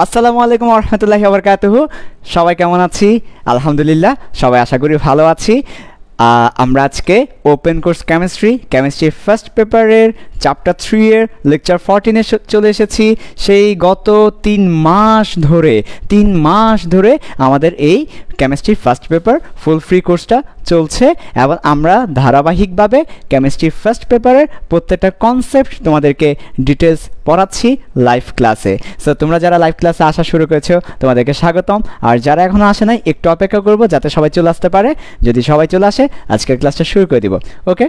আসসালামু আলাইকুম ওয়া রাহমাতুল্লাহি ওয়া বারাকাতুহু। সবাই কেমন আছি? আলহামদুলিল্লাহ সবাই আশা করি ভালো আছি। আমরা আজকে ওপেন কোর্স কেমিস্ট্রি ফার্স্ট পেপারের চ্যাপ্টার 3 এর লেকচার 14 এ চলে এসেছি। সেই গত 3 মাস ধরে আমাদের এই chemistry first paper full free কোর্সটা চলছে এবং আমরা ধারাবাহিকভাবে কেমিস্ট্রি ফার্স্ট পেপারের প্রত্যেকটা কনসেপ্ট তোমাদেরকে ডিটেলস পড়াচ্ছি লাইভ ক্লাসে। সো তোমরা যারা লাইভ ক্লাসে আসা শুরু করেছো তোমাদেরকে স্বাগতম, আর যারা এখনও আসে নাই একটু অপেক্ষা করবো যাতে সবাই চলে আসতে পারে। যদি সবাই চলে আসে আজকের ক্লাসটা শুরু করে দিব। ওকে,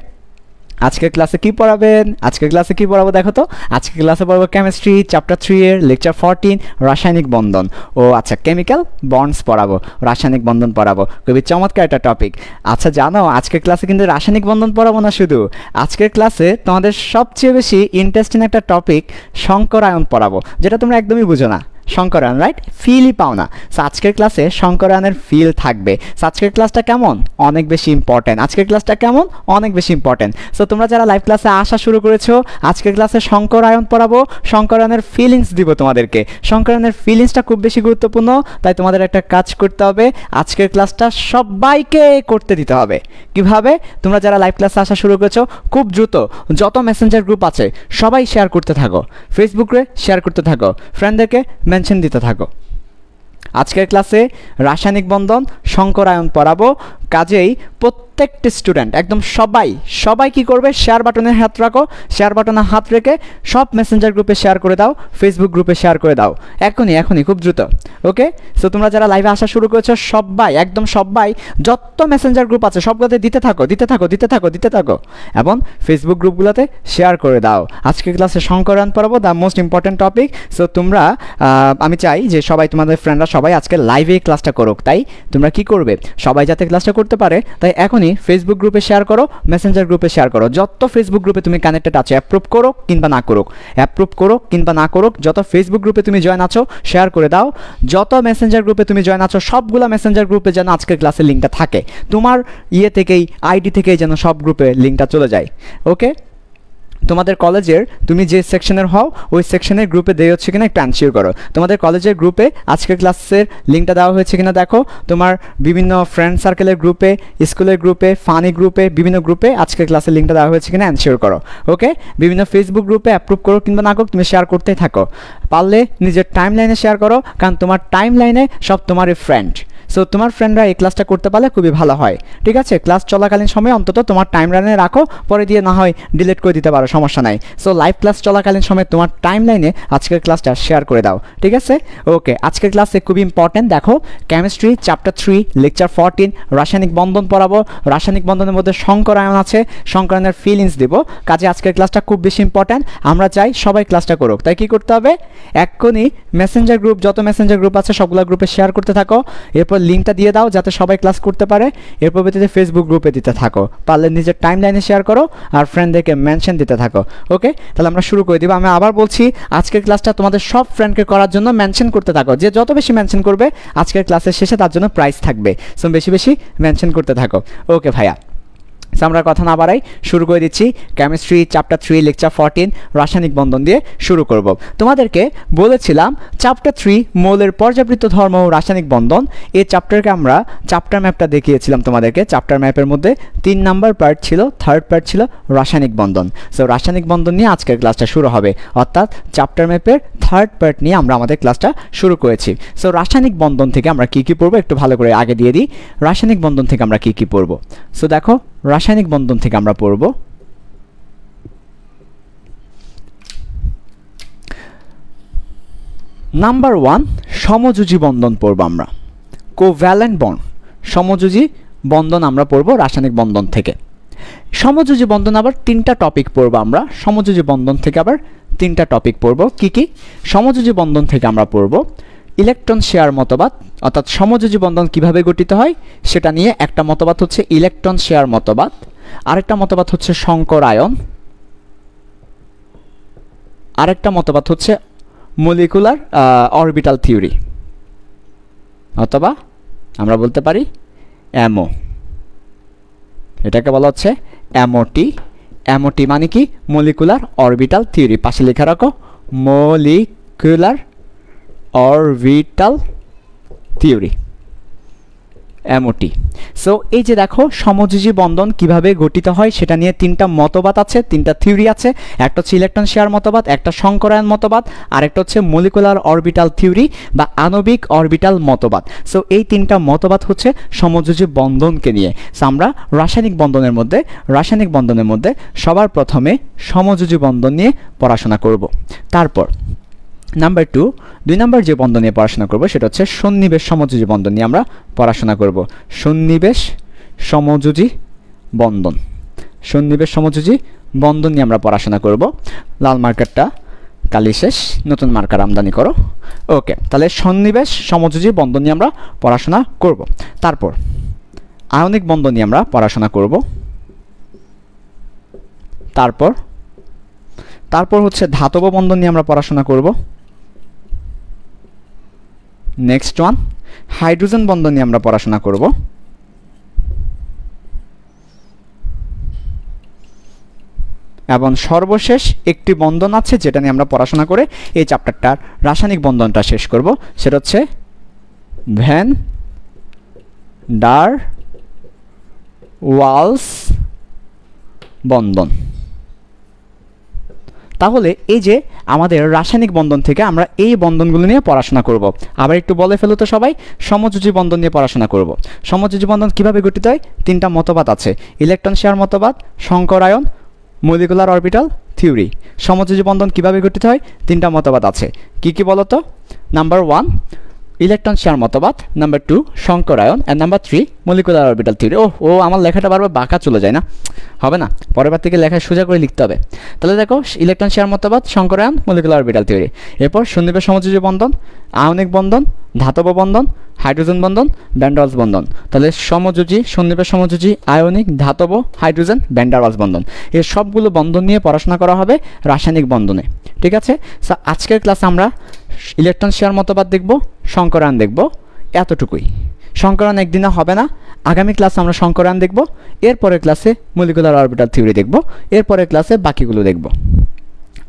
আজকের ক্লাসে কি পড়াবেন? আজকের ক্লাসে কি পড়াবো দেখো তো। আজকের ক্লাসে পড়াবো কেমিস্ট্রি চ্যাপ্টার 3 এর লেকচার 14 রাসায়নিক বন্ধন। ও আচ্ছা, কেমিক্যাল বন্ডস পড়াবো, রাসায়নিক বন্ধন পড়াবো। খুবই চমৎকার একটা টপিক। আচ্ছা জানো, আজকের ক্লাসে কিন্তু রাসায়নিক বন্ধন পড়াবো না শুধু, আজকের ক্লাসে তোমাদের সবচেয়ে বেশি ইন্টারেস্টিং একটা টপিক সংকরায়ন পড়াবো, যেটা তোমরা একদমই বুঝো না। সংকরায়ন, রাইট? ফিলই পাও না। সো আজকের ক্লাসে সংকরায়নের ফিল থাকবে। সো আজকের ক্লাসটা কেমন? অনেক বেশি ইম্পর্টেন্ট। আজকের ক্লাসটা কেমন? অনেক বেশি ইম্পর্টেন্ট। সো তোমরা যারা লাইভ ক্লাসে আসা শুরু করেছো, আজকের ক্লাসে সংকরায়ন পড়াবো, সংকরায়নের ফিলিংস দিব তোমাদেরকে। সংকরায়নের ফিলিংসটা খুব বেশি গুরুত্বপূর্ণ, তাই তোমাদের একটা কাজ করতে হবে, আজকের ক্লাসটা সবাইকে করতে দিতে হবে। কিভাবে? তোমরা যারা লাইভ ক্লাসে আসা শুরু করেছো খুব দ্রুত যত মেসেঞ্জার গ্রুপ আছে সবাই শেয়ার করতে থাকো, ফেসবুকে শেয়ার করতে থাকো, ফ্রেন্ডদেরকে মেনশন দিতে থাকো। আজকের ক্লাসে রাসায়নিক বন্ধন সংকরায়ন পড়াবো, কাজেই প্রত্যেকটি স্টুডেন্ট একদম সবাই কি করবে? শেয়ার বাটনে হাত রাখো, শেয়ার বাটনে হাত রেখে সব মেসেঞ্জার গ্রুপে শেয়ার করে দাও, ফেসবুক গ্রুপে শেয়ার করে দাও এখনই খুব দ্রুত। ওকে, সো তোমরা যারা লাইভে আসা শুরু করেছো সবাই যত মেসেঞ্জার গ্রুপ আছে সবগুলোতে দিতে থাকো এবং ফেসবুক গ্রুপগুলোতে শেয়ার করে দাও। আজকের ক্লাসে সংকরায়ন পড়াবো, the most important topic. So তোমরা আমি চাই যে সবাই তোমাদের ফ্রেন্ডরা সবাই আজকে লাইভে ক্লাসটা করুক। তাই তোমরা কি করবে? সবাই যাতে ক্লাসটা করতে পারে তাই এখনই ফেসবুক গ্রুপে শেয়ার করো, মেসেঞ্জার গ্রুপে শেয়ার করো। যত ফেসবুক গ্রুপে তুমি কানেক্টেড আছো, অ্যাপ্রুভ করো কিংবা না করুক, যত ফেসবুক গ্রুপে তুমি জয়েন আছো শেয়ার করে দাও। যত মেসেঞ্জার গ্রুপে তুমি জয়েন আছো সবগুলো মেসেঞ্জার গ্রুপে যেন আজকের ক্লাসের লিঙ্কটা থাকে, তোমার আইডি থেকেই যেন সব গ্রুপে লিঙ্কটা চলে যায়। ওকে, তোমাদের কলেজের তুমি যে সেকশনের হও ওই সেকশনের গ্রুপে দেওয়া হচ্ছে কিনা একটু এনশিওর করো। তোমাদের কলেজের গ্রুপে আজকের ক্লাসের লিঙ্কটা দেওয়া হয়েছে কিনা দেখো। তোমার বিভিন্ন ফ্রেন্ড সার্কেলের গ্রুপে, স্কুলের গ্রুপে, ফানি গ্রুপে, বিভিন্ন গ্রুপে আজকের ক্লাসের লিঙ্কটা দেওয়া হয়েছে কিনা এনশিওর করো। ওকে, বিভিন্ন ফেসবুক গ্রুপে অ্যাপ্রুভ করো কিংবা না করো, তুমি শেয়ার করতেই থাকো। পারলে নিজের টাইম লাইনে শেয়ার করো, কারণ তোমার টাইম লাইনে সব তোমারই ফ্রেন্ড। সো তোমার ফ্রেন্ডরা এই ক্লাসটা করতে পারলে খুবই ভালো হয়। ঠিক আছে, ক্লাস চলাকালীন সময় অন্তত তোমার টাইম লাইনে রাখো, পরে দিয়ে না হয় ডিলিট করে দিতে পারো, সমস্যা নাই। সো লাইভ ক্লাস চলাকালীন সময় তোমার টাইম লাইনে আজকের ক্লাসটা শেয়ার করে দাও। ঠিক আছে, ওকে। আজকের ক্লাসে খুবই ইম্পর্টেন্ট, দেখো কেমিস্ট্রি চ্যাপ্টার 3 লেকচার 14 রাসায়নিক বন্ধন পড়াবো। রাসায়নিক বন্ধনের মধ্যে সংকরায়ন আছে, সংকরায়নের ফিলিংস দিব। কাজে আজকের ক্লাসটা খুব বেশি ইম্পর্টেন্ট, আমরা চাই সবাই ক্লাসটা করুক। তাই কি করতে হবে? এক্ষুনি মেসেঞ্জার গ্রুপ, যত মেসেঞ্জার গ্রুপ আছে সবগুলো গ্রুপে শেয়ার করতে থাকো, এরপর লিঙ্কটা দিয়ে দাও যাতে সবাই ক্লাস করতে পারে। এরপর ভিত্তিতে ফেসবুক গ্রুপে দিতে থাকো, পারলে নিজের টাইম লাইনে শেয়ার করো আর ফ্রেন্ডদেরকে মেনশন দিতে থাকো। ওকে, তাহলে আমরা শুরু করে দিব। আমি আবার বলছি, আজকের ক্লাসটা তোমাদের সব ফ্রেন্ডকে করার জন্য মেনশন করতে থাকো। যে যত বেশি মেনশন করবে আজকের ক্লাসের শেষে তার জন্য প্রাইজ থাকবে। সো বেশি মেনশন করতে থাকো। ওকে ভাইয়া, আমরা কথা না বাড়াই শুরু করে দিচ্ছি। কেমিস্ট্রি চ্যাপ্টার 3 লেকচার 14 রাসায়নিক বন্ধন দিয়ে শুরু করব। তোমাদেরকে বলেছিলাম চ্যাপ্টার 3 মৌলের পর্যাবৃত্ত ধর্ম ও রাসায়নিক বন্ধন। এই চ্যাপ্টারকে আমরা চ্যাপ্টার ম্যাপটা দেখিয়েছিলাম তোমাদেরকে। চ্যাপ্টার ম্যাপের মধ্যে 3 নাম্বার পার্ট ছিল, থার্ড পার্ট ছিল রাসায়নিক বন্ধন। সো রাসায়নিক বন্ধন নিয়ে আজকের ক্লাসটা শুরু হবে, অর্থাৎ চ্যাপ্টার ম্যাপের থার্ড পার্ট নিয়ে আমরা আমাদের ক্লাসটা শুরু করেছি। সো রাসায়নিক বন্ধন থেকে আমরা কি পড়বো একটু ভালো করে আগে দিয়ে দিই। রাসায়নিক বন্ধন থেকে আমরা কি পড়বো? সো দেখো, রাসায়নিক বন্ধন থেকে আমরা পড়ব নাম্বার 1 সমযোজী বন্ধন পড়ব আমরা, কোভ্যালেন্ট বন্ড। সমযোজী বন্ধন আমরা পড়ব রাসায়নিক বন্ধন থেকে। সমযোজী বন্ধন আবার 3টা টপিক পড়ব আমরা। সমযোজী বন্ধন থেকে আবার 3টা টপিক পড়ব। কি? সমযোজী বন্ধন থেকে আমরা পড়ব ইলেকট্রন শেয়ার মতবাদ, অর্থাৎ সমযোজী বন্ধন কিভাবে গঠিত হয় সেটা নিয়ে। একটা মতবাদ হচ্ছে ইলেকট্রন শেয়ার মতবাদ, আরেকটা মতবাদ হচ্ছে সংকরায়ন, আরেকটা মতবাদ হচ্ছে মলিকুলার অরবিটাল থিওরি, অথবা আমরা বলতে পারি অ্যামো। এটাকে বলা হচ্ছে অ্যামোটি। অ্যামোটি মানে কি? Molecular orbital theory. পাশে লেখা রাখো molecular orbital theory, MOT. So এই যে দেখো সমযোজী বন্ধন কিভাবে গঠিত হয় সেটা নিয়ে তিনটা মতবাদ আছে, তিনটা থিওরি আছে। একটা হচ্ছে ইলেকট্রন শেয়ার মতবাদ, একটা সংকরায়ন মতবাদ, আর একটা হচ্ছে মলিকুলার অরবিটাল থিওরি বা আণবিক অরবিটাল মতবাদ। সো এই তিনটা মতবাদ হচ্ছে সমযোজী বন্ধনকে নিয়ে। সো আমরা রাসায়নিক বন্ধনের মধ্যে সবার প্রথমে সমযোজী বন্ধন নিয়ে পড়াশোনা করব। তারপর নাম্বার 2, 2 নম্বর যে বন্ধন নিয়ে পড়াশোনা করব সেটা হচ্ছে সন্নিবেশ সমযোজী বন্ধন নিয়ে আমরা পড়াশোনা করব। সন্নিবেশ সমযোজী বন্ধন নিয়ে আমরা পড়াশোনা করব। লাল মার্কারটা কালি শেষ, নতুন মার্কার আমদানি করো। ওকে, তাহলে সন্নিবেশ সমযোজী বন্ধন নিয়ে আমরা পড়াশোনা করব। তারপর আয়নিক বন্ধন নিয়ে আমরা পড়াশোনা করব। তারপর হচ্ছে ধাতব বন্ধন নিয়ে আমরা পড়াশোনা করব। নেক্সট ওয়ান হাইড্রোজেন বন্ধন নিয়ে আমরা পড়াশোনা করব। এবং সর্বশেষ একটি বন্ধন আছে যেটা নিয়ে আমরা পড়াশোনা করে এই চ্যাপ্টারটার রাসায়নিক বন্ধনটা শেষ করব, সেটা হচ্ছে ভ্যান ডার ওয়ালস বন্ধন। তাহলে এই যে আমাদের রাসায়নিক বন্ধন থেকে আমরা এই বন্ধনগুলো নিয়ে পড়াশোনা করব। আবার একটু বলে ফেলো তো সবাই, সমযোজী বন্ধন নিয়ে পড়াশোনা করব। সমযোজী বন্ধন কিভাবে গঠিত হয়? তিনটা মতবাদ আছে, ইলেকট্রন শেয়ার মতবাদ, সংকরায়ন, মলিকুলার অরবিটাল থিওরি। সমযোজী বন্ধন কিভাবে গঠিত হয়? তিনটা মতবাদ আছে, কি কি বলো তো? নাম্বার 1 ইলেকট্রন শেয়ার মতবাদ, নাম্বার 2 সংকরায়ন, আর নাম্বার 3 মলিকুলার অরবিটাল থিওরি। ও আমার লেখাটা বারবার বাঁকা চলে যায় না, হবে না, পরের বার থেকে লেখা সোজা করে লিখতে হবে। তাহলে দেখো ইলেকট্রন শেয়ার মতবাদ, সংকরায়ন, মলিকুলার অরবিটাল থিওরি। এরপর সন্নিবেশ সমযোজী বন্ধন, আয়নিক বন্ধন, ধাতব বন্ধন, হাইড্রোজেন বন্ধন, ভ্যান ডার ওয়ালস বন্ধন। তাহলে সমযোজী, সন্নিবেশ সমযোজী, আয়নিক, ধাতব, হাইড্রোজেন, ভ্যান ডার ওয়ালস বন্ধন, এই সবগুলো বন্ধন নিয়ে পড়াশোনা করা হবে রাসায়নিক বন্ধনে। ঠিক আছে, সো আজকের ক্লাসে আমরা ইলেকট্রন শেয়ার মতবাদ দেখব, সংকরায়ন দেখব, এতটুকুই। সংকরায়ন একদিনে হবে না, আগামী ক্লাসে আমরা সংকরায়ন দেখব, এরপরের ক্লাসে মলিকুলার অরবিটাল থিওরি দেখব, এরপরের ক্লাসে বাকিগুলো দেখব।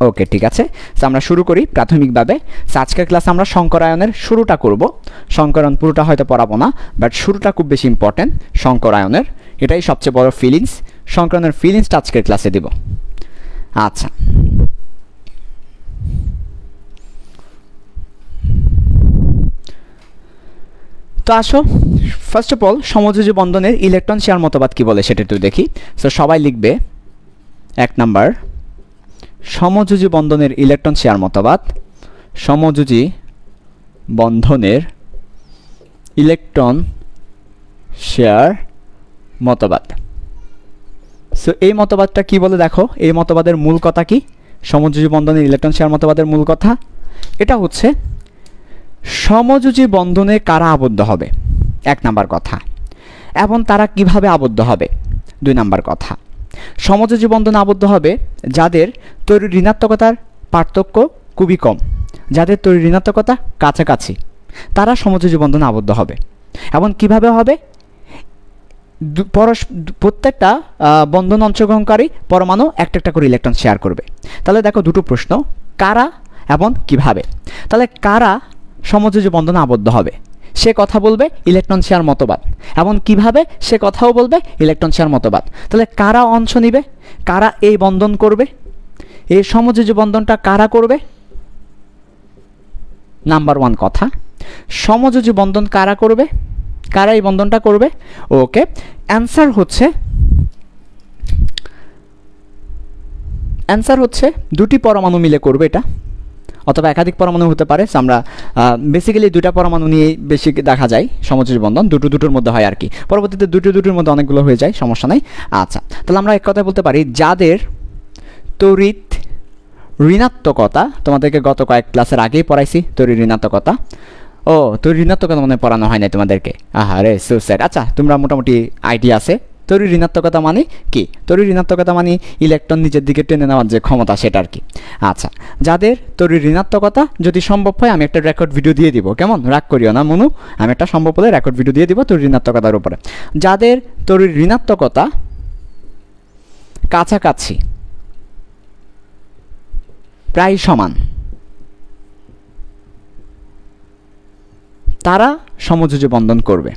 ওকে, ঠিক আছে, সো আমরা শুরু করি প্রাথমিকভাবে। আজকের ক্লাসে আমরা সংকরায়নের শুরুটা করব। সংকরায়ন পুরোটা হয়তো পড়াবো না, বাট শুরুটা খুব বেশি ইম্পর্টেন্ট সংকরায়নের, এটাই সবচেয়ে বড় ফিলিংস। সংকরায়নের ফিলিংসটা আজকের ক্লাসে দেব। আচ্ছা, তো আসো ফার্স্ট অফ অল সমযোজী বন্ধনের ইলেকট্রন শেয়ার মতবাদ কি বলে সেটা একটু দেখি। সো সবাই লিখবে 1 নাম্বার সমযোজী বন্ধনের ইলেকট্রন শেয়ার মতবাদ, সমযোজী বন্ধনের ইলেকট্রন শেয়ার মতবাদ। সো এই মতবাদটা কি বলে দেখো, এই মতবাদের মূল কথা কি? সমযোজী বন্ধনের ইলেকট্রন শেয়ার মতবাদের মূল কথা এটা হচ্ছে সমযোজী বন্ধনে কারা আবদ্ধ হবে, 1 নাম্বার কথা, এবং তারা কিভাবে আবদ্ধ হবে, 2 নাম্বার কথা। সমযোজী বন্ধনে আবদ্ধ হবে যাদের তড়িৎ ঋণাত্মকতার পার্থক্য খুবই কম, যাদের তড়িৎ ঋণাত্মকতা কাছাকাছি, তারা সমযোজী বন্ধনে আবদ্ধ হবে। এবং কিভাবে হবে? প্রত্যেকটা বন্ধন অংশগ্রহণকারী পরমাণু একটা একটা করে ইলেকট্রন শেয়ার করবে। তাহলে দেখো দুটো প্রশ্ন, কারা এবং কিভাবে। তাহলে কারা সমযোজী বন্ধনে আবদ্ধ হবে সে কথা বলবে ইলেকট্রন শেয়ার মতবাদ, এবং কিভাবে সে কথাও বলবে ইলেকট্রন শেয়ার মতবাদ। তাহলে কারা অংশ নিবে, কারা এই বন্ধন করবে, এই সমযোজী বন্ধনটা কারা করবে? নাম্বার 1 কথা, সমযোজী বন্ধন কারা করবে, কারা এই বন্ধনটা করবে? ওকে, অ্যান্সার হচ্ছে দুটি পরমাণু মিলে করবে এটা, অথবা একাধিক পরমাণু হতে পারে। আমরা বেসিক্যালি 2টা পরমাণু নিয়ে বেশি দেখা যায় সমযোজী বন্ধন, দুটোর মধ্যে হয় আর কি। পরবর্তীতে দুটোর মধ্যে অনেকগুলো হয়ে যায়, সমস্যা নাই। আচ্ছা, তাহলে আমরা এক কথা বলতে পারি যাদের তড়িৎ ঋণাত্মকতা, তোমাদেরকে গত কয়েক ক্লাসের আগেই পড়াইছি তড়িৎ ঋণাত্মকতা। ও, তড়িৎ ঋণাত্মকতা মানে পড়ানো হয় নাই তোমাদেরকে, আহারে সুসাইড। আচ্ছা, তোমরা মোটামুটি আইডিয়া আছে তড়িৎ ঋণাত্মকতা মানে কি। তড়িৎ ঋণাত্মকতা মানে ইলেকট্রন নিজের দিকে টেনে নেওয়ার যে ক্ষমতা সেটা আর কি। আচ্ছা, যাদের তড়িৎ ঋণাত্মকতা, যদি সম্ভব হয় আমি একটা রেকর্ড ভিডিও দিয়ে দিব, কেমন, রাগ করিও না মনু, আমি একটা সম্ভব হলে রেকর্ড ভিডিও দিয়ে দিব তড়িৎ ঋণাত্মকতার উপরে। যাদের তড়িৎ ঋণাত্মকতা কাছাকাছি, প্রায় সমান, তারা সমযোজী বন্ধন করবে।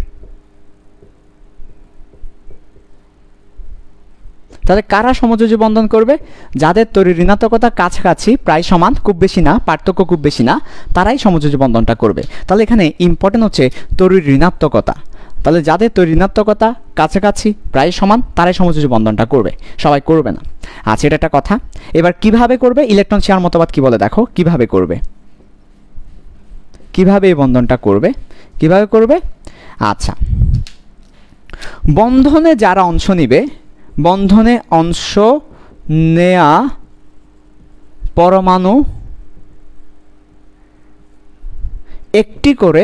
তাহলে কারা সমযোজী বন্ধন করবে? যাদের তড়িৎ ঋণাত্মকতা কাছাকাছি প্রায় সমান, খুব বেশি না, পার্থক্য খুব বেশি না, তারাই সমযোজী বন্ধনটা করবে। তাহলে এখানে ইম্পর্টেন্ট হচ্ছে তড়িৎ ঋণাত্মকতা। তাহলে যাদের তড়িৎ ঋণাত্মকতা কাছাকাছি প্রায় সমান তারাই সমযোজী বন্ধনটা করবে, সবাই করবে না। আচ্ছা, এটা একটা কথা। এবার কিভাবে করবে? ইলেকট্রন শেয়ার মতবাদ কি বলে দেখো, কিভাবে করবে, কিভাবে এই বন্ধনটা করবে, কিভাবে করবে। আচ্ছা, বন্ধনে যারা অংশ নিবে, বন্ধনে অংশ নেয়া পরমাণু একটি করে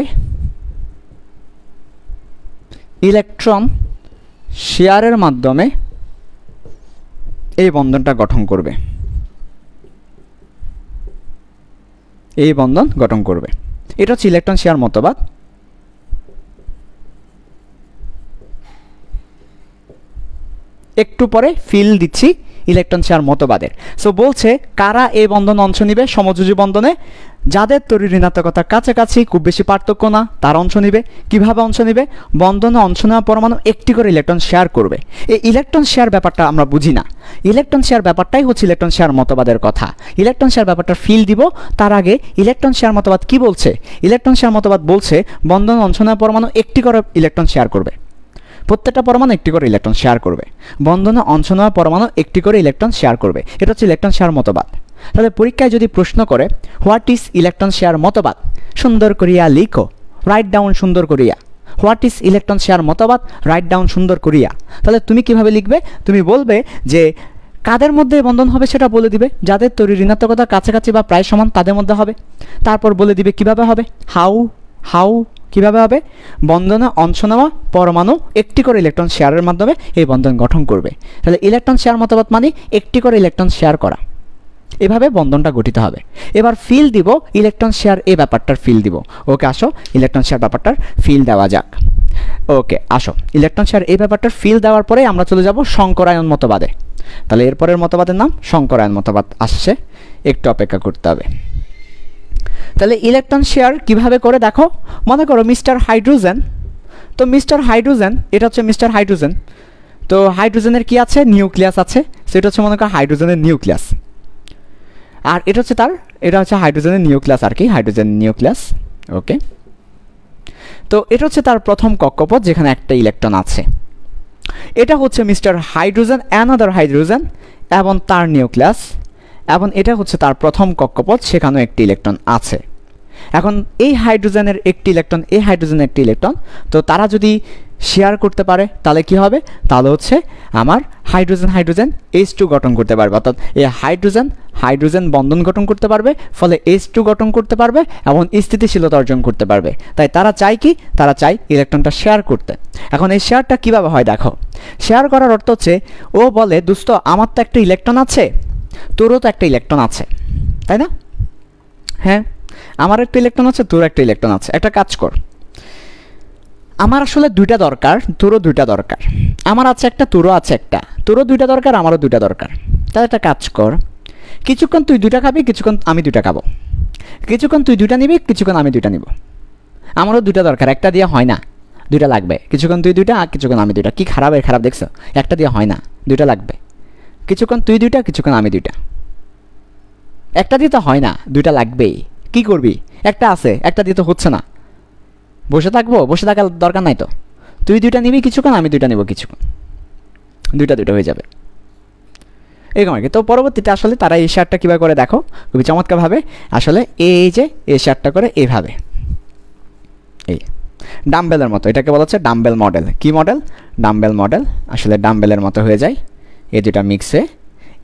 ইলেকট্রন শেয়ারের মাধ্যমে এই বন্ধনটা গঠন করবে, এই বন্ধন গঠন করবে। এটা হচ্ছে ইলেকট্রন শেয়ার মতবাদ। একটু পরে ফিল দিচ্ছি ইলেকট্রন শেয়ার মতবাদের। সো বলছে কারা এই বন্ধনে অংশ নিবে? সমযোজী বন্ধনে যাদের তড়িৎ ঋণাত্মকতা কাছাকাছি, খুব বেশি পার্থক্য না, তারা অংশ নিবে। কিভাবে অংশ নিবে? বন্ধনে অংশ নেওয়া পরমাণু একটি করে ইলেকট্রন শেয়ার করবে। এই ইলেকট্রন শেয়ার ব্যাপারটা আমরা বুঝি না। ইলেকট্রন শেয়ার ব্যাপারটাই হচ্ছে ইলেকট্রন শেয়ার মতবাদের কথা। ইলেকট্রন শেয়ার ব্যাপারটা ফিল দিব, তার আগে ইলেকট্রন শেয়ার মতবাদ কি বলছে? ইলেকট্রন শেয়ার মতবাদ বলছে বন্ধনে অংশ নেওয়া পরমাণু একটি করে ইলেকট্রন শেয়ার করবে, প্রত্যেকটা পরমাণু একটি করে ইলেকট্রন শেয়ার করবে। বন্ধনে অংশ নেওয়া পরমাণু একটি করে ইলেকট্রন শেয়ার করবে, এটা হচ্ছে ইলেকট্রন শেয়ার মতবাদ। তাহলে পরীক্ষায় যদি প্রশ্ন করে হোয়াট ইজ ইলেকট্রন শেয়ার মতবাদ, সুন্দর করিয়া লিখো, রাইট ডাউন সুন্দর করিয়া। হোয়াট ইজ ইলেকট্রন শেয়ার মতবাদ, রাইট ডাউন সুন্দর করিয়া। তাহলে তুমি কিভাবে লিখবে? তুমি বলবে যে কাদের মধ্যে বন্ধন হবে সেটা বলে দিবে, যাদের তড়িৎ ঋণাত্মকতা কাছাকাছি বা প্রায় সমান তাদের মধ্যে হবে। তারপর বলে দিবে কিভাবে হবে, হাউ কিভাবে হবে? বন্ধনে অংশ নেওয়া পরমাণু একটি করে ইলেকট্রন শেয়ারের মাধ্যমে এই বন্ধন গঠন করবে। তাহলে ইলেকট্রন শেয়ার মতবাদ মানে একটি করে ইলেকট্রন শেয়ার করা, এভাবে বন্ধনটা গঠিত হবে। এবার ফিল দিব ইলেকট্রন শেয়ার এই ব্যাপারটার ফিল দিব। ওকে, আসো ইলেকট্রন শেয়ার ব্যাপারটার ফিল দেওয়া যাক। ওকে, আসো ইলেকট্রন শেয়ার এই ব্যাপারটার ফিল দেওয়ার পরে আমরা চলে যাব শঙ্করায়ন মতবাদে। তাহলে এরপরের মতবাদের নাম শঙ্করায়ন মতবাদ আসছে, একটু অপেক্ষা করতে হবে। তাহলে ইলেকট্রন শেয়ার কিভাবে করে দেখো, মনে করো মিস্টার হাইড্রোজেন। তো মিস্টার হাইড্রোজেন, এটা হচ্ছে মিস্টার হাইড্রোজেন। তো হাইড্রোজেনের কি আছে? নিউক্লিয়াস আছে। সেটা হচ্ছে মনে করো হাইড্রোজেনের নিউক্লিয়াস। আর এটা হচ্ছে এটা হচ্ছে হাইড্রোজেনের নিউক্লিয়াস আর কি, হাইড্রোজেন নিউক্লিয়াস। ওকে, তো এটা হচ্ছে তার প্রথম কক্ষপথ যেখানে একটা ইলেকট্রন আছে। এটা হচ্ছে মিস্টার হাইড্রোজেন, অ্যানাদার হাইড্রোজেন এবং তার নিউক্লিয়াস, এবং এটা হচ্ছে তার প্রথম কক্ষপথ, সেখানেও একটি ইলেকট্রন আছে। এখন এই হাইড্রোজেনের একটি ইলেকট্রন, এই হাইড্রোজেনের একটি ইলেকট্রন, তো তারা যদি শেয়ার করতে পারে তাহলে কি হবে? তাহলে হচ্ছে আমার হাইড্রোজেন হাইড্রোজেন H2 গঠন করতে পারবে, অর্থাৎ এই হাইড্রোজেন হাইড্রোজেন বন্ধন গঠন করতে পারবে, ফলে H2 গঠন করতে পারবে এবং স্থিতিশীলতা অর্জন করতে পারবে। তাই তারা চায় কি? তারা চায় ইলেকট্রনটা শেয়ার করতে। এখন এই শেয়ারটা কিভাবে হয় দেখো। শেয়ার করার অর্থ হচ্ছে ও বলে দোস্ত আমার তো একটা ইলেকট্রন আছে, তোরও তো একটা ইলেকট্রন আছে, তাই না? হ্যাঁ, আমার একটা ইলেকট্রন আছে, তোর একটা ইলেকট্রন আছে। একটা কাজ কর, আমার আসলে দুইটা দরকার, তোরও দুইটা দরকার। আমার আছে একটা, তোরও আছে একটা, তোরও দুইটা দরকার, আমারও দুইটা দরকার। তাহলে একটা কাজ কর, কিছুক্ষণ তুই দুইটা খাবি, কিছুক্ষণ আমি দুইটা খাবো, কিছুক্ষণ তুই দুইটা নিবি, কিছুক্ষণ আমি দুইটা নিব। আমারও দুইটা দরকার, একটা দিয়ে হয় না, দুইটা লাগবে। কিছুক্ষণ তুই দুইটা আর কিছুক্ষণ আমি দুইটা। কি খারাপ দেখছো? একটা দিয়ে হয় না, দুইটা লাগবে। কিছুক্ষণ তুই দুইটা, কিছুক্ষণ আমি দুইটা। একটা দিয়ে তো হয় না, দুইটা লাগবেই। কি করবি? একটা আছে, একটা দিয়ে তো হচ্ছে না। বসে থাকবো? বসে থাকার দরকার নাই তো। তুই দুইটা নিবি কিছুক্ষণ, আমি দুইটা নিব কিছুক্ষণ, দুইটা হয়ে যাবে এরকম আর কি। তো পরবর্তীতে আসলে তারা এই শেয়ারটা কীভাবে করে দেখো, খুবই চমৎকারভাবে। আসলে এই যে এই শেয়ারটা করে এইভাবে, এই ডাম্বেলের মতো, এটাকে বলা হচ্ছে ডাম্বেল মডেল। কি মডেল? Dumbbell model. আসলে ডাম্বেলের মতো হয়ে যায় এই দুটা মিক্সে,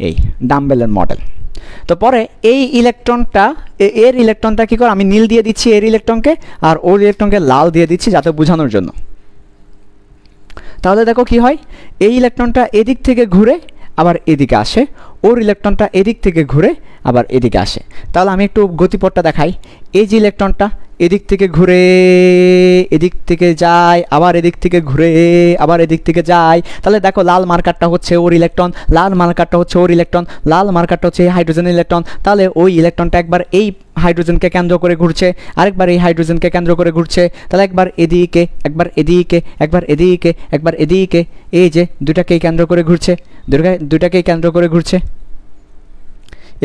এই ডাম্বেলের মডেল। তো পরে এই ইলেকট্রনটা, এর ইলেকট্রনটা কী করে, আমি নীল দিয়ে দিচ্ছি এর ইলেকট্রনকে, আর ওর ইলেকট্রনকে লাল দিয়ে দিচ্ছি যাতে বোঝানোর জন্য। তাহলে দেখো কি হয়, এই ইলেকট্রনটা এদিক থেকে ঘুরে আবার এদিকে আসে, ওর ইলেকট্রনটা এদিক থেকে ঘুরে আবার এদিকে আসে। তাহলে আমি একটু গতিপথটা দেখাই। এই যে ইলেকট্রনটা, এদিক থেকে ঘুরে এদিক থেকে যায়, আবার এদিক থেকে ঘুরে আবার এদিক থেকে যায়। তাহলে দেখো লাল মার্কারটা হচ্ছে ওর ইলেকট্রন, লাল মার্কারটা হচ্ছে ওর ইলেকট্রন, লাল মার্কারটা হচ্ছে হাইড্রোজেন ইলেকট্রন। তাহলে ওই ইলেকট্রনটা একবার এই হাইড্রোজেনকে কেন্দ্র করে ঘুরছে, আরেকবার এই হাইড্রোজেনকে কেন্দ্র করে ঘুরছে। তাহলে একবার এদিকে একবার এদিকে একবার এদিকে একবার এদিকে, এই যে দুটাকেই কেন্দ্র করে ঘুরছে, দুটাকেই কেন্দ্র করে ঘুরছে।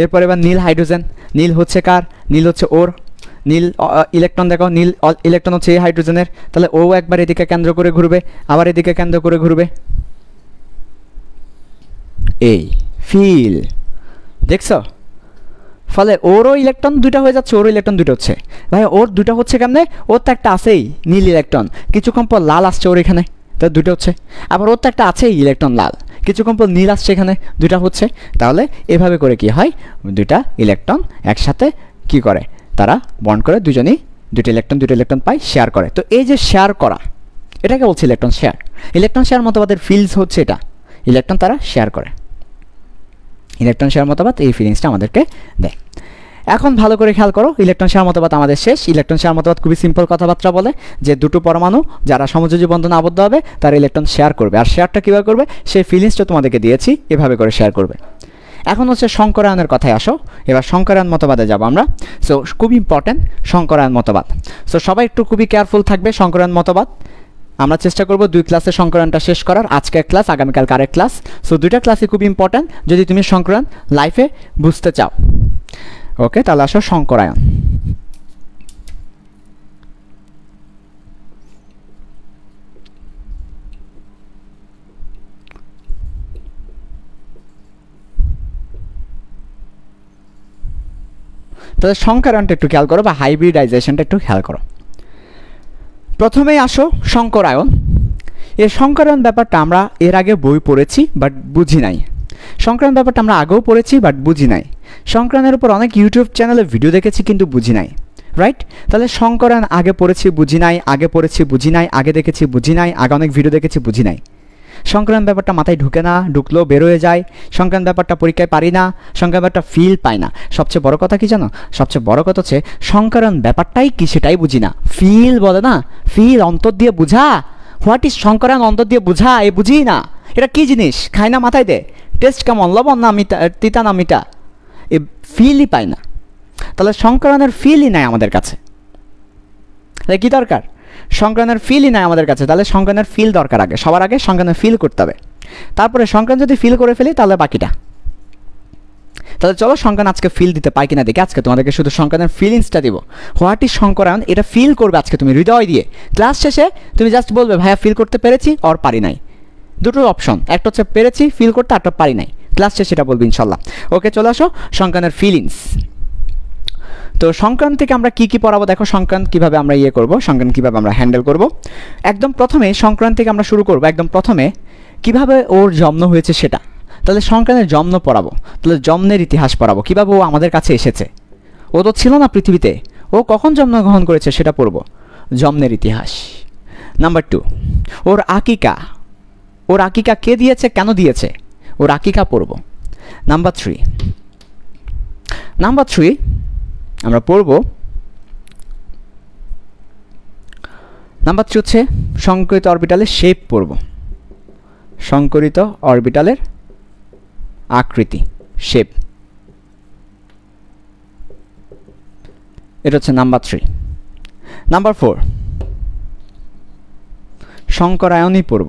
এরপর এবার নীল হাইড্রোজেন, নীল হচ্ছে কার? নীল হচ্ছে ওর। নীল ইলেকট্রন দেখো, নীল ইলেকট্রন হচ্ছে এই হাইড্রোজেনের। তাহলে ও একবার এদিকে কেন্দ্র করে ঘুরবে, আবার এদিকে কেন্দ্র করে ঘুরবে। এই ফিল দেখছো? ফলে ওরও ইলেকট্রন দুইটা হয়ে যাচ্ছে, ওরও ইলেকট্রন দুটো হচ্ছে। ভাই ওর দুটো হচ্ছে কেমনে? ওর তো একটা আছেই নীল ইলেকট্রন, কিছুক্ষণ পর লাল আসছে ওর এখানে, তো দুটো হচ্ছে। আবার ওর তো একটা আছেই ইলেকট্রন লাল, কিছুক্ষণ পর নীল আসছে এখানে, দুটা হচ্ছে। তাহলে এভাবে করে কি হয়, দুইটা ইলেকট্রন একসাথে কি করে, তারা বন্ড করে, দুজনেই দুটো ইলেকট্রন পায়, শেয়ার করে। তো এই যে শেয়ার করা, এটাকে বলছে ইলেকট্রন শেয়ার। ইলেকট্রন শেয়ার মতবাদের ফিল্ডস হচ্ছে এটা, ইলেকট্রন তারা শেয়ার করে। ইলেকট্রন শেয়ার মতবাদ এই ফিলিংসটা আমাদেরকে দেয়। এখন ভালো করে খেয়াল করো, ইলেকট্রন শেয়ার মতবাদ আমাদের শেষ। ইলেকট্রন শেয়ার মতবাদ খুবই সিম্পল কথাবার্তা বলে যে দুটো পরমাণু যারা সমযোজী বন্ধনে আবদ্ধ হবে তারা ইলেকট্রন শেয়ার করবে। আর শেয়ারটা কীভাবে করবে সেই ফিলিংসটা তোমাদেরকে দিয়েছি, এভাবে করে শেয়ার করবে। এখন হচ্ছে সংকরায়নের কথায় আসো। এবার সংকরায়ন মতবাদে যাব আমরা। সো খুব ইম্পর্টেন্ট সংকরায়ন মতবাদ। সো সবাই একটু খুবই কেয়ারফুল থাকবে। সংকরায়ন মতবাদ আমরা চেষ্টা করব 2 ক্লাসে সংকরায়নটা শেষ করার। আজকের ক্লাস, আগামীকাল আরেক ক্লাস। সো দুইটা ক্লাসই খুব ইম্পর্টেন্ট যদি তুমি সংকরায়ন লাইফে বুঝতে চাও। ওকে, তাহলে আসো সংকরায়ন। তাহলে সংকরায়নটা একটু খেয়াল করো, বা হাইব্রিডাইজেশনটা একটু খেয়াল করো। প্রথমেই আসো সংকরায়ন। এই সংকরায়ন ব্যাপারটা আমরা এর আগে বই পড়েছি বাট বুঝি নাই। সংকরায়ন ব্যাপারটা আমরা আগেও পড়েছি বাট বুঝি নাই। সংকরায়নের উপর অনেক ইউটিউব চ্যানেলে ভিডিও দেখেছি কিন্তু বুঝি নাই, রাইট? তাহলে সংকরায়ন আগে পড়েছি বুঝি নাই, আগে পড়েছি বুঝি নাই, আগে দেখেছি বুঝি নাই, আগে অনেক ভিডিও দেখেছি বুঝি নাই। সংকরায়ন ব্যাপারটা মাথায় ঢুকে না, ঢুকলেও বের হয়ে যায়। সংকরায়ন ব্যাপারটা পরীক্ষায় পারি না, সংকরায়ন ব্যাপারটা ফিল পায় না। সবচেয়ে বড় কথা কি জানো? সবচেয়ে বড় কথা হচ্ছে সংকরায়ন ব্যাপারটাই কি সেটাই বুঝি না। ফিল বলে না, ফিল অন্তর দিয়ে বুঝা। হোয়াট ইজ সংকরায়ন? অন্তর দিয়ে বুঝা, এ বুঝি না। এটা কি জিনিস? খায় না, মাথায় দে, টেস্ট কেমন, লবণ না মিঠা, তিতা না মিঠা, এ ফিলই পায় না। তাহলে সংকরায়নের ফিলই নাই আমাদের কাছে। তাহলে কী দরকার? সংকরায়নের ফিলই নাই আমাদের কাছে। তাহলে সংকরায়নের ফিল দরকার আগে, সবার আগে সংকরায়নের ফিল করতে হবে। তারপরে সংকরায়ন যদি ফিল করে ফেলি তাহলে বাকিটা। তাহলে চলো সংকরায়ন আজকে ফিল দিতে পাই কিনা দেখি। আজকে তোমাদেরকে শুধু সংকরায়নের ফিলিংসটা দিব। হোয়াট ইজ সংকরায়ন এটা ফিল করবে আজকে তুমি হৃদয় দিয়ে। ক্লাস শেষে তুমি জাস্ট বলবে ভাইয়া ফিল করতে পেরেছি আর পারি নাই। দুটো অপশন, একটা হচ্ছে পেরেছি ফিল করতে, একটা পারি নাই। ক্লাস শেষে সেটা বলবি ইনশাল্লাহ। ওকে, চলে আসো সংকরায়নের ফিলিংস। তো সংক্রান্ত থেকে আমরা কি কি পড়াবো দেখো। সংক্রান্ত কীভাবে আমরা করব, সংক্রান্ত কীভাবে আমরা হ্যান্ডেল করব। একদম প্রথমে সংক্রান্ত থেকে আমরা শুরু করব। একদম প্রথমে কিভাবে ওর জন্ম হয়েছে সেটা। তাহলে সংক্রান্তের জন্ম পড়াবো। তাহলে জন্মের ইতিহাস পড়াবো, কীভাবে ও আমাদের কাছে এসেছে। ও তো ছিল না পৃথিবীতে, ও কখন জন্মগ্রহণ করেছে সেটা পড়বো, জন্মের ইতিহাস। নাম্বার 2, ওর আকিকা। ওর আকিকা কে দিয়েছে, কেন দিয়েছে, ওর আকিকা পড়ব। নাম্বার 3 আমরা পড়ব। নাম্বার 3 হচ্ছে সংকরিত অরবিটালের শেপ পড়ব। সংকরিত অরবিটালের আকৃতি, শেপ, এটা হচ্ছে নাম্বার 3। নাম্বার 4 সংকরায়নই পড়ব,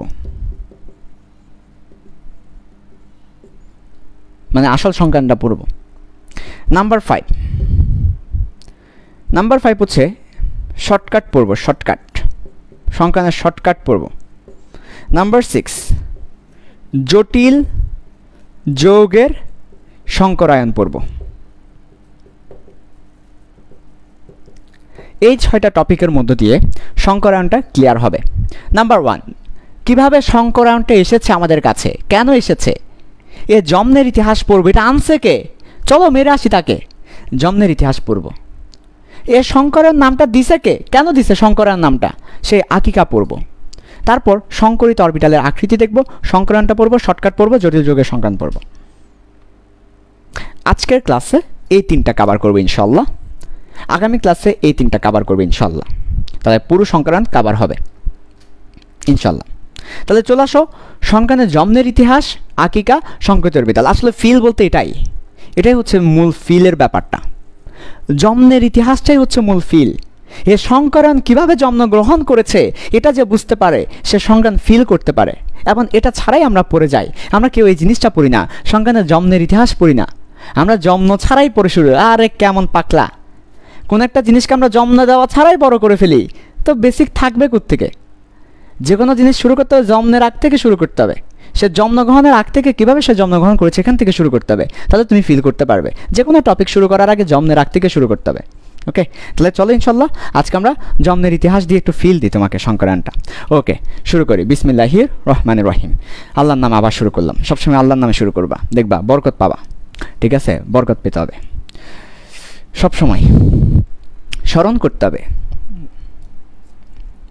মানে আসল সংক্রান্তটা পড়ব। নাম্বার 5 হচ্ছে শর্টকাট পড়ব, শর্টকাট, সংক্রান্তের শর্টকাট পড়ব। নাম্বার 6 জটিল যৌগের সংকরায়ন পড়ব। এই 6টা টপিকের মধ্য দিয়ে সংকরায়নটা ক্লিয়ার হবে। নাম্বার 1 কিভাবে সংকরায়নটা এসেছে আমাদের কাছে, কেন এসেছে, এ জন্মের ইতিহাস পড়ব। এটা আনছে কে, চলো মেরে আসি তাকে। জন্মের ইতিহাস পড়ব। এ সংকরায়ন নামটা দিছে কে, কেন দিছে সংকরায়ন নামটা, সে আকিকা পড়ব। তারপর সংকরিত অরবিটালের আকৃতি দেখব, সংকরায়নটা পড়ব, শর্টকাট পড়ব, জটিল যৌগের সংক্রান্ত পড়ব। আজকের ক্লাসে এই 3টা কভার করব ইনশাল্লাহ। আগামী ক্লাসে এই 3টা কভার করবে ইনশাল্লাহ, তাহলে পুরো সংক্রান্ত কভার হবে ইনশাল্লাহ। তাহলে চলে আসো সংক্রান্তের জন্মের ইতিহাস, আকিকা, সংকেতের বিতাল। আসলে ফিল বলতে এটাই হচ্ছে মূল ফিলের ব্যাপারটা। জন্মের ইতিহাসটাই হচ্ছে মূল ফিল। এ সংক্রান্ত কীভাবে জন্মগ্রহণ করেছে এটা যে বুঝতে পারে সে সংক্রান্ত ফিল করতে পারে, এবং এটা ছাড়াই আমরা পড়ে যাই। আমরা কেউ এই জিনিসটা পড়ি না, সংক্রান্তের জন্মের ইতিহাস পড়ি না, আমরা জন্ম ছাড়াই পড়ে শুরু। আরে কেমন পাকলা, কোন একটা জিনিসকে আমরা জন্ম দেওয়া ছাড়াই বড় করে ফেলি, তো বেসিক থাকবে কোত্থেকে? যে কোনো জিনিস শুরু করতে হবে জন্মের আগ থেকে শুরু করতে হবে। সে জন্মগ্রহণের আগ থেকে কীভাবে সে জন্মগ্রহণ করেছে এখান থেকে শুরু করতে হবে, তাহলে তুমি ফিল করতে পারবে। যে কোনো টপিক শুরু করার আগে জন্মের আগ থেকে শুরু করতে হবে। ওকে, তাহলে চলো ইনশাল্লাহ আজকে আমরা জন্মের ইতিহাস দিয়ে একটু ফিল দিই তোমাকে সংক্রান্তটা। ওকে, শুরু করি। বিসমিল্লাহির রহমানির রহিম। আল্লাহর নামে আবার শুরু করলাম। সবসময় আল্লাহর নামে শুরু করবা, দেখবা বরকত পাবা। ঠিক আছে, বরকত পেতে হবে, সবসময় স্মরণ করতে হবে।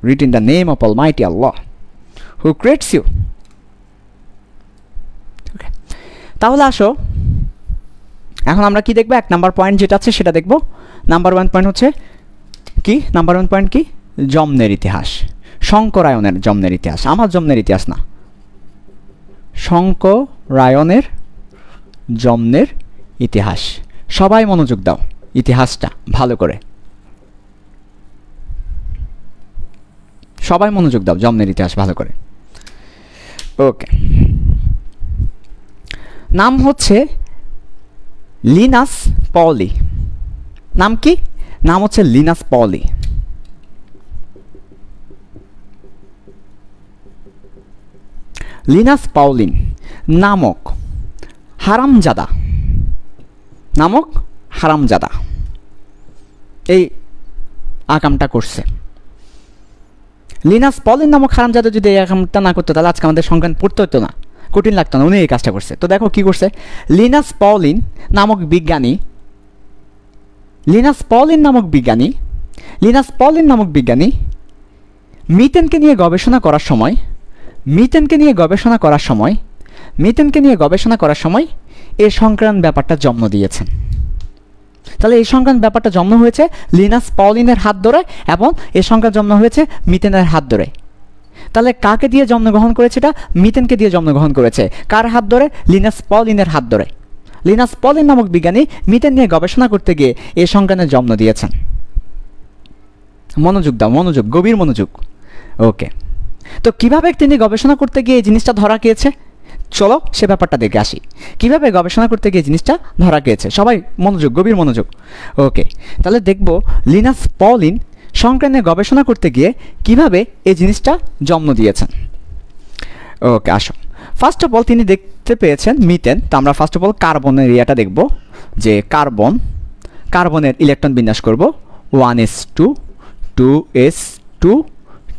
Read in the name of Almighty Allah who creates you. Okay. তাহলে আসো এখন আমরা কি দেখব? 1 নাম্বার পয়েন্ট যেটা আছে সেটা দেখব। নাম্বার 1 পয়েন্ট হচ্ছে কি? নাম্বার 1 পয়েন্ট কি? জন্মের ইতিহাস। শঙ্করায়নের জন্মের ইতিহাস, আমার জন্মের ইতিহাস না, শঙ্করায়নের জন্মের ইতিহাস। সবাই মনোযোগ দাও ইতিহাসটা ভালো করে, সবাই মনোযোগ দাও জন্মের ইতিহাস ভালো করে। ওকে, নাম হচ্ছে লিনাস পলি। নাম কি? নাম হচ্ছে লিনাস পলি। লিনাস পাউলিন নামক হারামজাদা এই আকামটা করছে। লিনাস পলিন নামক হারামজাদা যদি এই আকামটা না করতো তাহলে আজকে আমাদের সংক্রান্ত পড়তে হতো না, কঠিন লাগতো না। উনি এই কাজটা করছে। তো দেখো কি করছে। লিনাস পলিন নামক বিজ্ঞানী মিথেনকে নিয়ে গবেষণা করার সময় এই সংক্রান্ত ব্যাপারটা জন্ম দিয়েছেন। তাহলে এই সংক্রান্ত ব্যাপারটা জন্ম হয়েছে লিনাস পাউলিনের হাত ধরে, এবং এই সংক্রান্ত জন্ম হয়েছে মিথেনের হাত ধরে। তাহলে কাকে দিয়ে জন্মগ্রহণ করেছে? এটা মিথেনকে দিয়ে জন্মগ্রহণ করেছে। কার হাত ধরে? লিনাস পাউলিনের হাত ধরে। লিনাস পলিন নামক বিজ্ঞানী মিথেন নিয়ে গবেষণা করতে গিয়ে এই সংক্রান্তের জন্ম দিয়েছেন। মনোযোগ দাও, মনোযোগ, গভীর মনোযোগ। ওকে, তো কিভাবে তিনি গবেষণা করতে গিয়ে এই জিনিসটা ধরা গিয়েছে, চলো সে ব্যাপারটা দেখে আসি। কিভাবে গবেষণা করতে গিয়ে জিনিসটা ধরা গিয়েছে, সবাই মনোযোগ, গভীর মনোযোগ। ওকে, তাহলে দেখব লিনাস পাউলিন সংক্রান্তে গবেষণা করতে গিয়ে কিভাবে এই জিনিসটা জন্ম দিয়েছেন। ওকে, আসো। ফার্স্ট অফ অল তিনি দেখতে পেয়েছেন মিথেন। তো আমরা ফার্স্ট অফ অল কার্বনের ইয়েটা দেখব, যে কার্বনের ইলেকট্রন বিন্যাস করব 1s2 2s2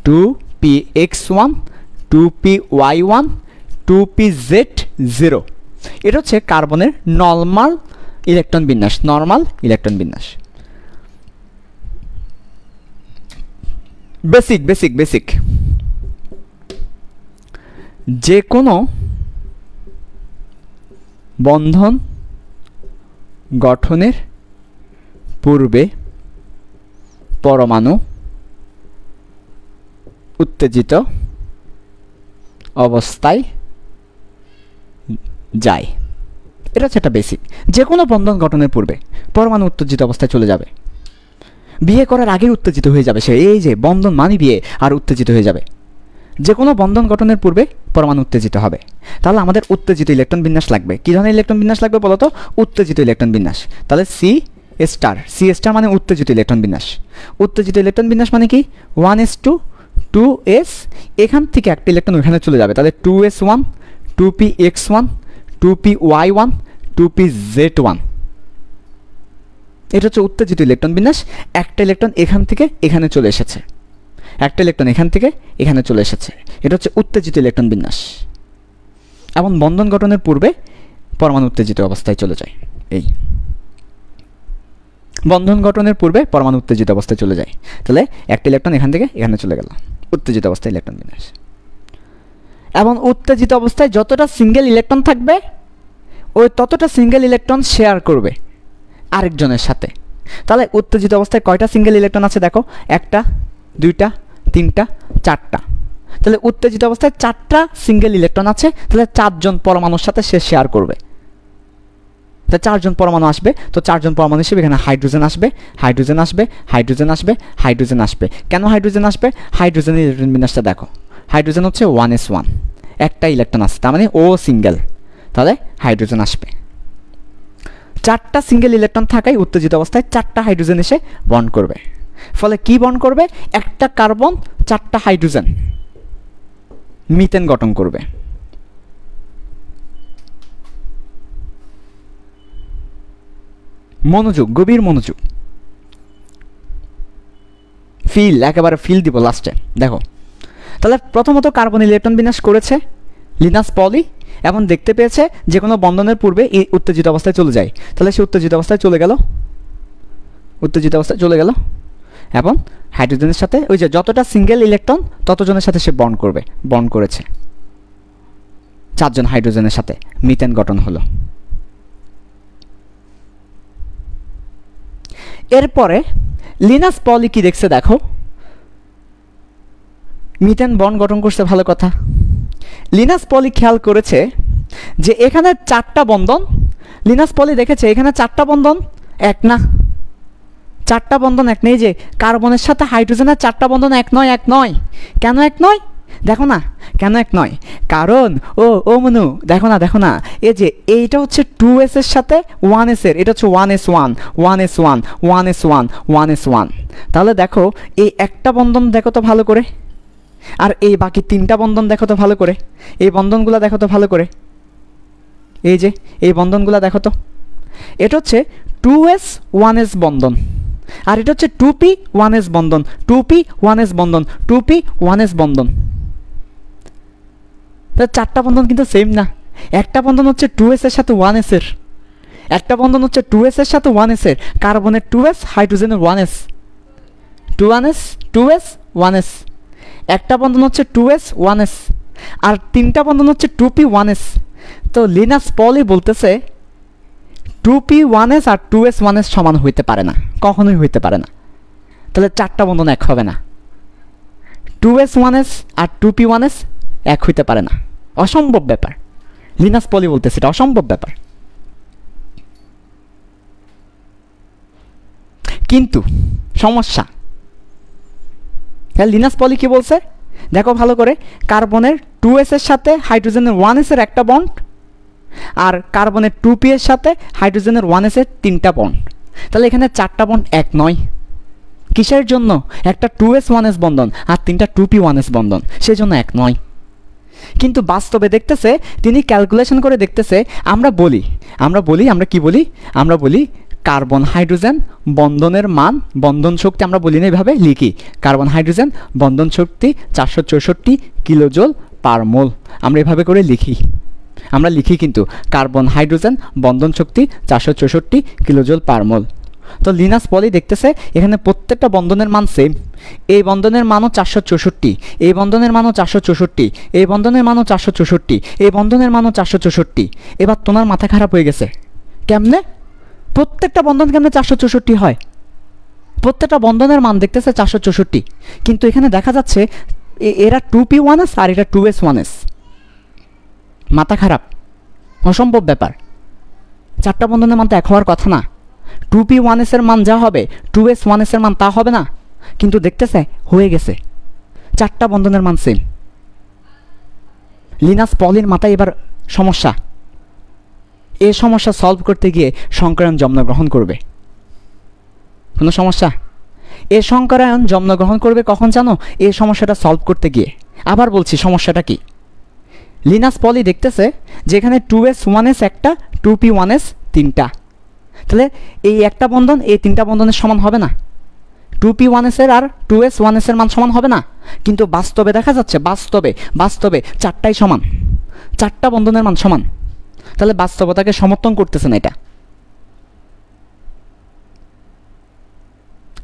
2px1 2py1 2pz0। এটা হচ্ছে কার্বনের নরমাল ইলেকট্রন বিন্যাস। বেসিক যে কোনো বন্ধন গঠনের পূর্বে পরমাণু উত্তেজিত অবস্থায় যায়। এটা হচ্ছে একটা বেসিক। যে কোনো বন্ধন গঠনের পূর্বে পরমাণু উত্তেজিত অবস্থায় চলে যাবে। বিয়ে করার আগে উত্তেজিত হয়ে যাবে সে। এই যে বন্ধন মানে বিয়ে, আর উত্তেজিত হয়ে যাবে। যে কোনো বন্ধন গঠনের পূর্বে পরমাণু উত্তেজিত হবে। তাহলে আমাদের উত্তেজিত ইলেকট্রন বিন্যাস লাগবে। কী ধরনের ইলেকট্রন বিন্যাস লাগবে বলো তো? উত্তেজিত ইলেকট্রন বিন্যাস। তাহলে সি স্টার মানে উত্তেজিত ইলেকট্রন বিন্যাস। উত্তেজিত ইলেকট্রন বিন্যাস মানে কি? 1s2 2s, এখান থেকে একটা ইলেকট্রন ওখানে চলে যাবে। তাহলে 2s1 2px1 2py1 2pz1। এটা হচ্ছে উত্তেজিত ইলেকট্রন বিন্যাস। একটা ইলেকট্রন এখান থেকে এখানে চলে এসেছে, একটা ইলেকট্রন এখান থেকে এখানে চলে এসেছে। এটা হচ্ছে উত্তেজিত ইলেকট্রন বিন্যাস। এবং বন্ধন গঠনের পূর্বে পরমাণু উত্তেজিত অবস্থায় চলে যায়। এই বন্ধন গঠনের পূর্বে পরমাণু উত্তেজিত অবস্থায় চলে যায়। তাহলে একটা ইলেকট্রন এখান থেকে এখানে চলে গেল, উত্তেজিত অবস্থায় ইলেকট্রন বিন্যাস। এবং উত্তেজিত অবস্থায় যতটা সিঙ্গেল ইলেকট্রন থাকবে ওই ততটা সিঙ্গেল ইলেকট্রন শেয়ার করবে আরেকজনের সাথে। তাহলে উত্তেজিত অবস্থায় কয়টা সিঙ্গেল ইলেকট্রন আছে দেখো, 1টা 2টা 3টা 4টা। তাহলে উত্তেজিত অবস্থায় 4টা সিঙ্গেল ইলেকট্রন আছে, তাহলে 4 জন পরমাণুর সাথে সে শেয়ার করবে। তা 4 জন পরমাণু আসবে, তো 4 জন পরমাণু হিসেবে এখানে হাইড্রোজেন আসবে, হাইড্রোজেন আসবে, হাইড্রোজেন আসবে, হাইড্রোজেন আসবে। কেন হাইড্রোজেন আসবে? হাইড্রোজেনের ইলেকট্রন বিন্যাসটা দেখো, হাইড্রোজেন হচ্ছে 1s1, একটা ইলেকট্রন আছে, তার মানে ও সিঙ্গেল, তাহলে হাইড্রোজেন আসবে। 4টা সিঙ্গেল ইলেকট্রন থাকায় উত্তেজিত অবস্থায় 4টা হাইড্রোজেন এসে বন্ড করবে। ফলে কি বন্ড করবে? একটা কার্বন 4টা হাইড্রোজেন, মিথেন গঠন করবে। মনোযোগ, গভীর মনোযোগ, ফিল, একেবারে ফিল দিব লাস্টে। দেখো তাহলে প্রথমত কার্বন ইলেকট্রন বিন্যাস করেছে লিনাস পলি, এবং দেখতে পেয়েছে যে কোনো বন্ধনের পূর্বে এই উত্তেজিত অবস্থায় চলে যায়। তাহলে সে উত্তেজিত অবস্থায় চলে গেল, উত্তেজিত অবস্থায় চলে গেল, এবং হাইড্রোজেনের সাথে ওই যে যতটা সিঙ্গেল ইলেকট্রন ততজনের সাথে সে বন্ড করবে, বন্ড করেছে 4 জন হাইড্রোজেনের সাথে, মিথেন গঠন হলো। এরপরে লিনাস পলি কি দেখছে দেখো, মিথেন বন্ড গঠন করছে, ভালো কথা। লিনাস পলি খেয়াল করেছে যে এখানে 4টা বন্ধন, লিনাস পলি দেখেছে এখানে 4টা বন্ধন এক না, 4টা বন্ধন এক নেই, যে কার্বনের সাথে হাইড্রোজেনের 4টা বন্ধন এক নয়, এক নয়। কেন এক নয়? দেখো না কেন এক নয়, কারণ ও মনু দেখো না, দেখো না, এই যে এইটা হচ্ছে 2s এর সাথে 1s এর, এটা হচ্ছে 1s1 1s1 1s1 1s1। তাহলে দেখো এই একটা বন্ধন দেখো তো ভালো করে, আর এই বাকি 3টা বন্ধন দেখো তো ভালো করে, এই বন্ধনগুলো দেখো তো ভালো করে, এই যে এই বন্ধনগুলো দেখো তো, এটা হচ্ছে 2s 1s বন্ধন, আর এটা হচ্ছে 2p 1s বন্ধন, 2p 1s বন্ধন, 2p 1s বন্ধন। 4টা বন্ধন কিন্তু সেম না, একটা বন্ধন হচ্ছে 2s এর সাথে 1s এর, একটা বন্ধন হচ্ছে 2s এর সাথে 1s এর, কার্বনের 2s হাইড্রোজেনের 1s, 2s 1s, একটা বন্ধন হচ্ছে 2s 1s, আর 3টা বন্ধন হচ্ছে 2p 1s। তো লিনাস পলি বলতেছে 2p 1s আর 2s 1s সমান হইতে পারে না, কখনোই হইতে পারে না। তাহলে 4টা বন্ধন এক হবে না, 2s 1s আর 2p 1s এক হইতে পারে না, অসম্ভব ব্যাপার। লিনাস পলি বলতেছে এটা অসম্ভব ব্যাপার। কিন্তু সমস্যা, লিনাস পলি কি বলছে দেখো ভালো করে, কার্বনের 2s এর সাথে হাইড্রোজেনের 1s এর একটা বন্ড, আর কার্বনের 2p এর সাথে হাইড্রোজেনের 1s এর 3টা বন্ড। তাহলে এখানে 4টা বন্ড এক নয়, কিসের জন্য? একটা 2s 1s বন্ধন আর 3টা 2p 1s বন্ধন, সেজন্য এক নয়। কিন্তু বাস্তবে দেখতেছে, তিনি ক্যালকুলেশন করে দেখতেছে, আমরা কি বলি, আমরা বলি কার্বন হাইড্রোজেন বন্ধনের মান, বন্ধন শক্তি আমরা বলি না, এইভাবে লিখি, কার্বন হাইড্রোজেন বন্ধন শক্তি 464 কিলোজুল পার মোল, আমরা এভাবে করে লিখি, আমরা লিখি কিন্তু কার্বন হাইড্রোজেন বন্ধন শক্তি 464 কিলোজুল পার মোল। তো লিনাস পলি দেখতেছে এখানে প্রত্যেকটা বন্ধনের মান সেম, এই বন্ধনের মানও 464, এই বন্ধনের মানও 464, এই বন্ধনের মানও 464, এই বন্ধনের মানও 464। এবার তোমার মাথা খারাপ হয়ে গেছে, কেমনে প্রত্যেকটা বন্ধন কেমনে 464 হয়? প্রত্যেকটা বন্ধনের মান দেখতেছে 464, কিন্তু এখানে দেখা যাচ্ছে এরা 2p 1s আর এটা 2s 1s। মাথা খারাপ, অসম্ভব ব্যাপার, 4টা বন্ধনের মান তো এক হওয়ার কথা না, 2p 1s এর মান যা হবে 2s 1s এর মান তা হবে না, কিন্তু দেখতেছে হয়ে গেছে, 4টা বন্ধনের মান সেম। লিনাস পলির মাথায় এবার সমস্যা, এই সমস্যা সলভ করতে গিয়ে শঙ্করায়ন জন্মগ্রহণ করবে। কোনো সমস্যা? এই শঙ্করায়ন জন্মগ্রহণ করবে কখন জানো? এই সমস্যাটা সলভ করতে গিয়ে। আবার বলছি সমস্যাটা কি, লিনাস পলি দেখতেছে যেখানে 2s 1s একটা, 2p 1s 3টা, তাহলে এই একটা বন্ধন এই 3টা বন্ধনের সমান হবে না, 2p 1s এর আর 2s 1s এর মান সমান হবে না। কিন্তু বাস্তবে দেখা যাচ্ছে, বাস্তবে 4টাই সমান, 4টা বন্ধনের মান সমান। তাহলে বাস্তবতাকে সমর্থন করতেছে না, এটা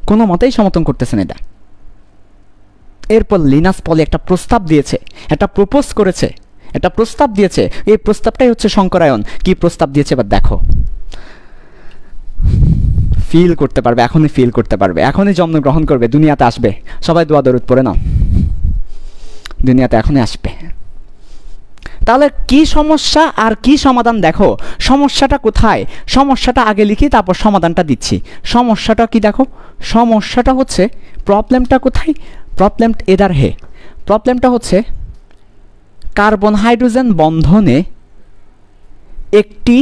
কোনো মতেই সমর্থন করতেছে না এটা। এরপর লিনাস পলি একটা প্রস্তাব দিয়েছে, একটা প্রপোজ করেছে, একটা প্রস্তাব দিয়েছে, এই প্রস্তাবটাই হচ্ছে শঙ্করায়ন। কি প্রস্তাব দিয়েছে এবার দেখো, ফিল করতে পারবে, এখনই ফিল করতে পারবে, এখনই জন্মগ্রহণ করবে, দুনিয়াতে আসবে। সবাই দোয়া দরুদ পড়ে নাও, দুনিয়াতে এখনই আসবে। তাহলে কি সমস্যা আর কি সমাধান? দেখো সমস্যাটা কোথায়, সমস্যাটা আগে লিখি তারপর সমাধানটা দিচ্ছি। সমস্যাটা কি দেখো, সমস্যাটা হচ্ছে প্রবলেমটা কোথায়, প্রবলেম এদার হে। প্রবলেমটা হচ্ছে কার্বন হাইড্রোজেন বন্ধনে একটি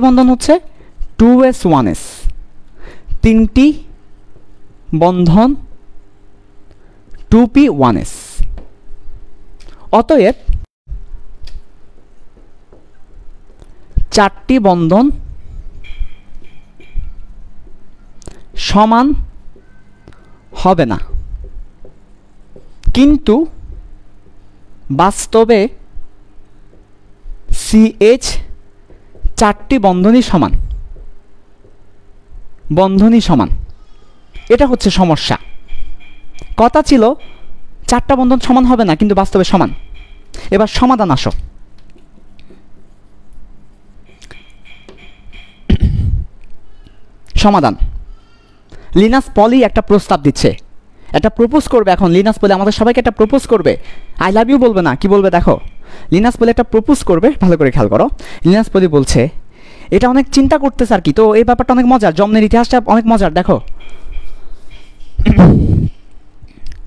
বন্ধন হচ্ছে 2s1s, তিনটি বন্ধন 2p1s। অতএব চারটি বন্ধন সমান হবে না, কিন্তু বাস্তবে CH চারটি বন্ধনই সমান, এটা হচ্ছে সমস্যা। কথা ছিল চারটা বন্ধন সমান হবে না কিন্তু বাস্তবে সমান। এবার সমাধান আসো। সমাধান, লিনাস পলি একটা প্রস্তাব দিচ্ছে, একটা প্রপোজ করবে। এখন লিনাস পলি আমাদের সবাইকে একটা প্রপোজ করবে, আই লাভ ইউ বলবে না, কি বলবে দেখো। লিনাস পলি একটা প্রপোজ করবে, ভালো করে খেয়াল করো। লিনাস পলি বলছে এটা অনেক চিন্তা করতেছে আর কি, তো এই ব্যাপারটা অনেক মজার, জন্মের ইতিহাসটা অনেক মজার। দেখো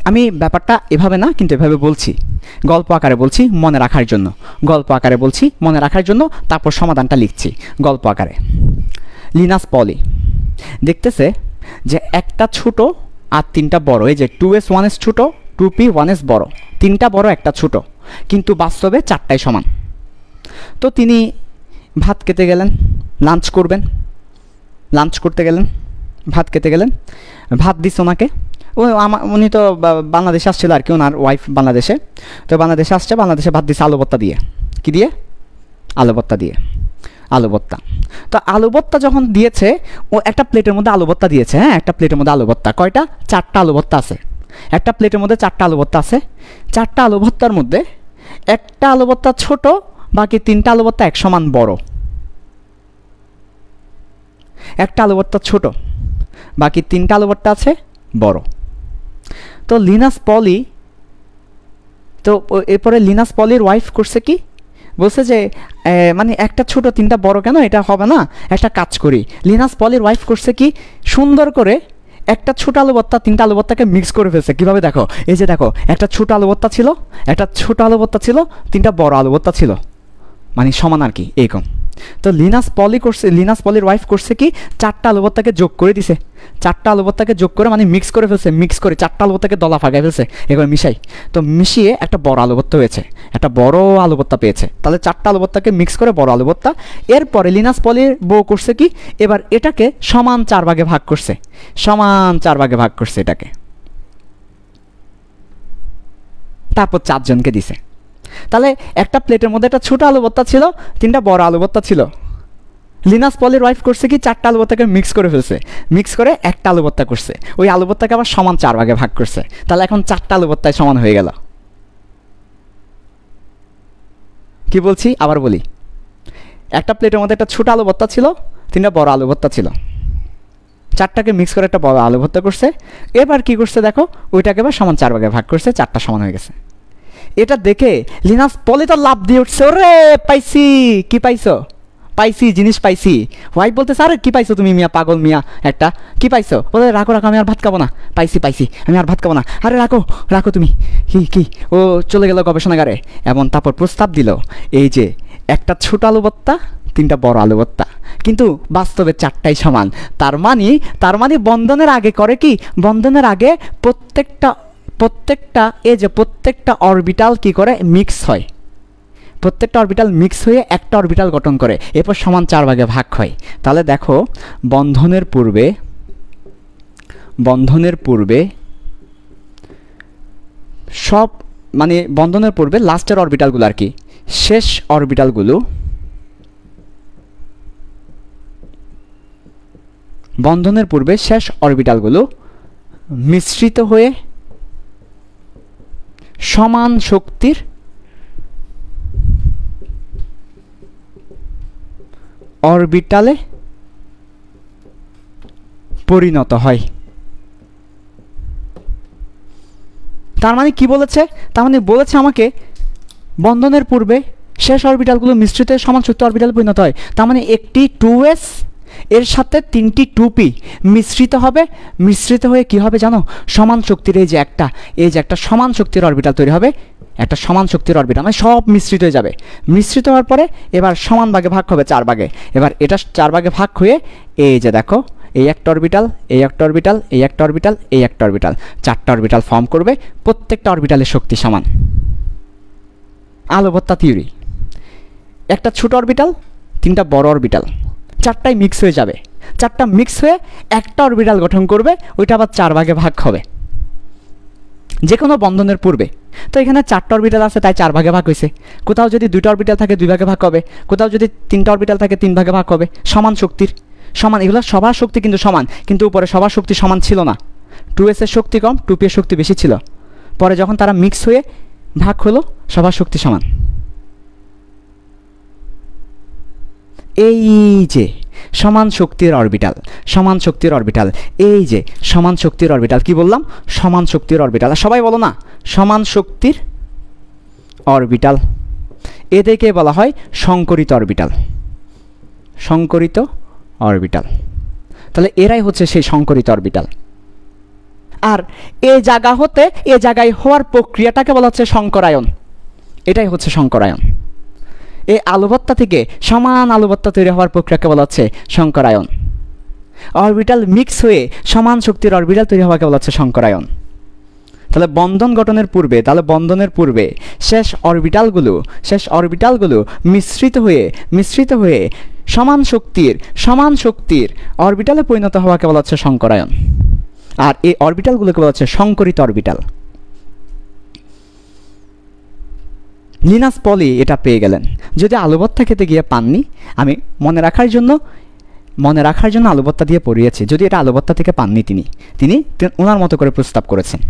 আমি ব্যাপারটা এভাবে না কিন্তু এভাবে বলছি, গল্প আকারে বলছি মনে রাখার জন্য, গল্প আকারে বলছি মনে রাখার জন্য, তারপর সমাধানটা লিখছি গল্প আকারে। লিনাস পলি দেখতেছে যে একটা ছোট আর তিনটা বড়, এই যে 2s1s ছোট, 2p1s বড়, তিনটা বড় একটা ছোট, কিন্তু বাস্তবে চারটাই সমান। তো তিনি ভাত খেতে গেলেন, লাঞ্চ করবেন, লাঞ্চ করতে গেলেন, ভাত খেতে গেলেন, ভাত দিস ওনাকে। উনি তো বাংলাদেশে আসছিল আর কি, ওনার ওয়াইফ বাংলাদেশে, তো বাংলাদেশে আসছে, বাংলাদেশে ভাত দিচ্ছে আলু ভর্তা দিয়ে। কী দিয়ে? আলু ভর্তা দিয়ে, আলু ভর্তা। তো আলু ভর্তা যখন দিয়েছে, ও একটা প্লেটের মধ্যে আলু ভর্তা দিয়েছে, হ্যাঁ একটা প্লেটের মধ্যে আলু ভর্তা, কয়টা? চারটা আলু ভর্তা আছে, একটা প্লেটের মধ্যে চারটা আলু ভর্তা আছে। চারটা আলু ভর্তার মধ্যে একটা আলু ভর্তা ছোট, বাকি তিনটা আলু ভর্তা এক সমান বড়। একটা আলু ভর্তা ছোট, বাকি তিনটা আলু ভর্তা আছে বড়। তো লিনাস পলি, তো এরপরে লিনাস পলির ওয়াইফ করছে কি, বলছে যে মানে একটা ছোট তিনটা বড় কেন, এটা হবে না, একটা কাজ করি। লিনাস পলির ওয়াইফ করছে কি, সুন্দর করে একটা ছোট আলু ভর্তা তিনটা আলু ভর্তাকে মিক্স করে ফেলছে। কীভাবে দেখো, এই যে দেখো একটা ছোট আলু ভর্তা ছিল, একটা ছোট আলু ভর্তা ছিল, তিনটা বড় আলু ভর্তা ছিল, মানে সমান আর কি এরকম। তো লিনাস পলি করছে, লিনাস পলির ওয়াইফ করছে কি, চারটা আলু ভর্তাকে যোগ করে দিছে, চারটা আলু ভর্তাকে যোগ করে মানে মিক্স করে ফেলছে, মিক্স করে চারটা আলু ভর্তাকে দলা ফাঁকায় ফেলছে, এবার মিশাই। তো মিশিয়ে একটা বড় আলু ভর্তা হয়েছে, একটা বড় আলু ভর্তা পেয়েছে। তাহলে চারটা আলু ভর্তাকে মিক্স করে বড় আলু ভর্তা। এরপরে লিনাস পলির বউ করছে কি, এবার এটাকে সমান 4 ভাগে ভাগ করছে, সমান 4 ভাগে ভাগ করছে এটাকে, তারপর 4 জনকে দিছে। তাহলে একটা প্লেটের মধ্যে একটা ছোট আলু ভর্তা ছিল, তিনটা বড় আলু ভর্তা ছিল। লিনাস পলির ওয়াইফ করছে কি, চারটা আলু ভর্তাকে মিক্স করে ফেলছে, মিক্স করে একটা আলু ভর্তা করছে, ওই আলু ভর্তাকে আবার সমান 4 ভাগে ভাগ করছে। তাহলে এখন চারটা আলু ভর্তায় সমান হয়ে গেল। কি বলছি আবার বলি, একটা প্লেটের মধ্যে একটা ছোট আলু ভর্তা ছিল, তিনটা বড় আলু ভর্তা ছিল, চারটাকে মিক্স করে একটা বড় আলু ভর্তা করছে। এবার কি করছে দেখো, ওইটাকে এবার সমান 4 ভাগে ভাগ করছে, চারটা সমান হয়ে গেছে। এটা দেখে লিনাস পলি তো লাভ দিয়ে উঠছে, ওরে পাইছি, কি পাইছো? পাইছি, জিনিস পাইছি। ওয়াইফ বলতেছে, আরে কি পাইছো তুমি মিয়া, পাগল মিয়া একটা, কি পাইছো? বলে রাখো রাখো, আমি আর ভাত খাবো না, পাইছি পাইছি, আমি আর ভাত খাবো না। আরে রাখো রাখো তুমি, কি কি? ও চলে গেল গবেষণাগারে, এবং তারপর প্রস্তাব দিল এই যে একটা ছোট আলু ভর্তা, তিনটা বড় আলু ভর্তা, কিন্তু বাস্তবে চারটাই সমান। তার মানে বন্ধনের আগে করে কি, বন্ধনের আগে প্রত্যেকটা এই যে প্রত্যেকটা অরবিটাল কি করে, মিক্স হয়, প্রত্যেকটা অরবিটাল মিক্স হয়ে একটা অরবিটাল গঠন করে, এরপর সমান 4 ভাগে ভাগ হয়। তাহলে দেখো বন্ধনের পূর্বে সব মানে বন্ধনের পূর্বে লাস্টের অরবিটালগুলো আর কি, শেষ অরবিটালগুলো বন্ধনের পূর্বে শেষ অরবিটালগুলো মিশ্রিত হয়ে সমান শক্তির অরবিটালে পরিণত হয়। তার মানে কি বলেছে? তার মানে বলেছে আমাকে বন্ধনের পূর্বে শেষ অরবিটালগুলো মিশ্রিত হয়ে সমান শক্তি অরবিটালে পরিণত হয়। তার মানে একটি 2s এর সাথে 3টি 2p মিশ্রিত হবে। মিশ্রিত হয়ে কি হবে জানো? সমান শক্তির এই যে একটা সমান শক্তির অরবিটাল তৈরি হবে। একটা সমান শক্তির অরবিটাল মানে সব মিশ্রিত হয়ে যাবে। মিশ্রিত হওয়ার পরে এবার সমান ভাগে ভাগ হবে 4 ভাগে। এবার এটা 4 ভাগে ভাগ হয়ে এই যে দেখো এই একটা অরবিটাল, এই একটা অরবিটাল, এই একটা অরবিটাল, এই একটা অরবিটাল, 4টা অরবিটাল ফর্ম করবে। প্রত্যেকটা অরবিটালের শক্তি সমান। আলোবত্তা থিওরি, একটা ছোট অরবিটাল, 3টা বড় অরবিটাল, 4টাই মিক্স হয়ে যাবে। 4টা মিক্স হয়ে একটা অরবিটাল গঠন করবে, ওইটা আবার 4 ভাগে ভাগ হবে যে কোনো বন্ধনের পূর্বে। তো এখানে 4টা অরবিটাল আছে তাই 4 ভাগে ভাগ হয়েছে। কোথাও যদি 2টা অরবিটাল থাকে 2 ভাগে ভাগ হবে, কোথাও যদি 3টা অরবিটাল থাকে 3 ভাগে ভাগ হবে। সমান শক্তির সমান, এগুলো সবার শক্তি কিন্তু সমান, কিন্তু উপরে সবার শক্তি সমান ছিল না। 2s এর শক্তি কম, 2p এর শক্তি বেশি ছিল। পরে যখন তারা মিক্স হয়ে ভাগ হলো সবার শক্তি সমান। এই যে সমান শক্তির অরবিটাল, সমান শক্তির অরবিটাল, এই যে সমান শক্তির অরবিটাল, কি বললাম? সমান শক্তির অরবিটাল। সবাই বলো না সমান শক্তির অরবিটাল। এদেরকে বলা হয় সংকরিত অরবিটাল। সংকরিত অরবিটাল। তাহলে এরাই হচ্ছে সেই সংকরিত অরবিটাল। আর এই জায়গা হতে এ জায়গায় হওয়ার প্রক্রিয়াটাকে বলা হচ্ছে সংকরায়ন। এটাই হচ্ছে সংকরায়ন। এই আলোবত্তা থেকে সমান আলোবত্তা তৈরি হওয়ার প্রক্রিয়াকে বলা হচ্ছে সংকরায়ন। অরবিটাল মিক্স হয়ে সমান শক্তির অরবিটাল তৈরি হওয়াকে বলা হচ্ছে সংকরায়ন। তাহলে বন্ধনের পূর্বে শেষ অরবিটালগুলো মিশ্রিত হয়ে সমান শক্তির অরবিটালে পরিণত হওয়াকে বলা হচ্ছে সংকরায়ন। আর এই অরবিটালগুলোকে বলা হচ্ছে সংকরিত অরবিটাল। লিনাস পলি এটা পেয়ে গেলেন। যদি আলোবত্তা খেতে গিয়ে পাননি, আমি মনে রাখার জন্য আলোবত্তা দিয়ে পড়িয়েছি। যদি এটা আলোবত্তা থেকে পাননি তিনি ওনার মতো করে প্রস্তাব করেছেন।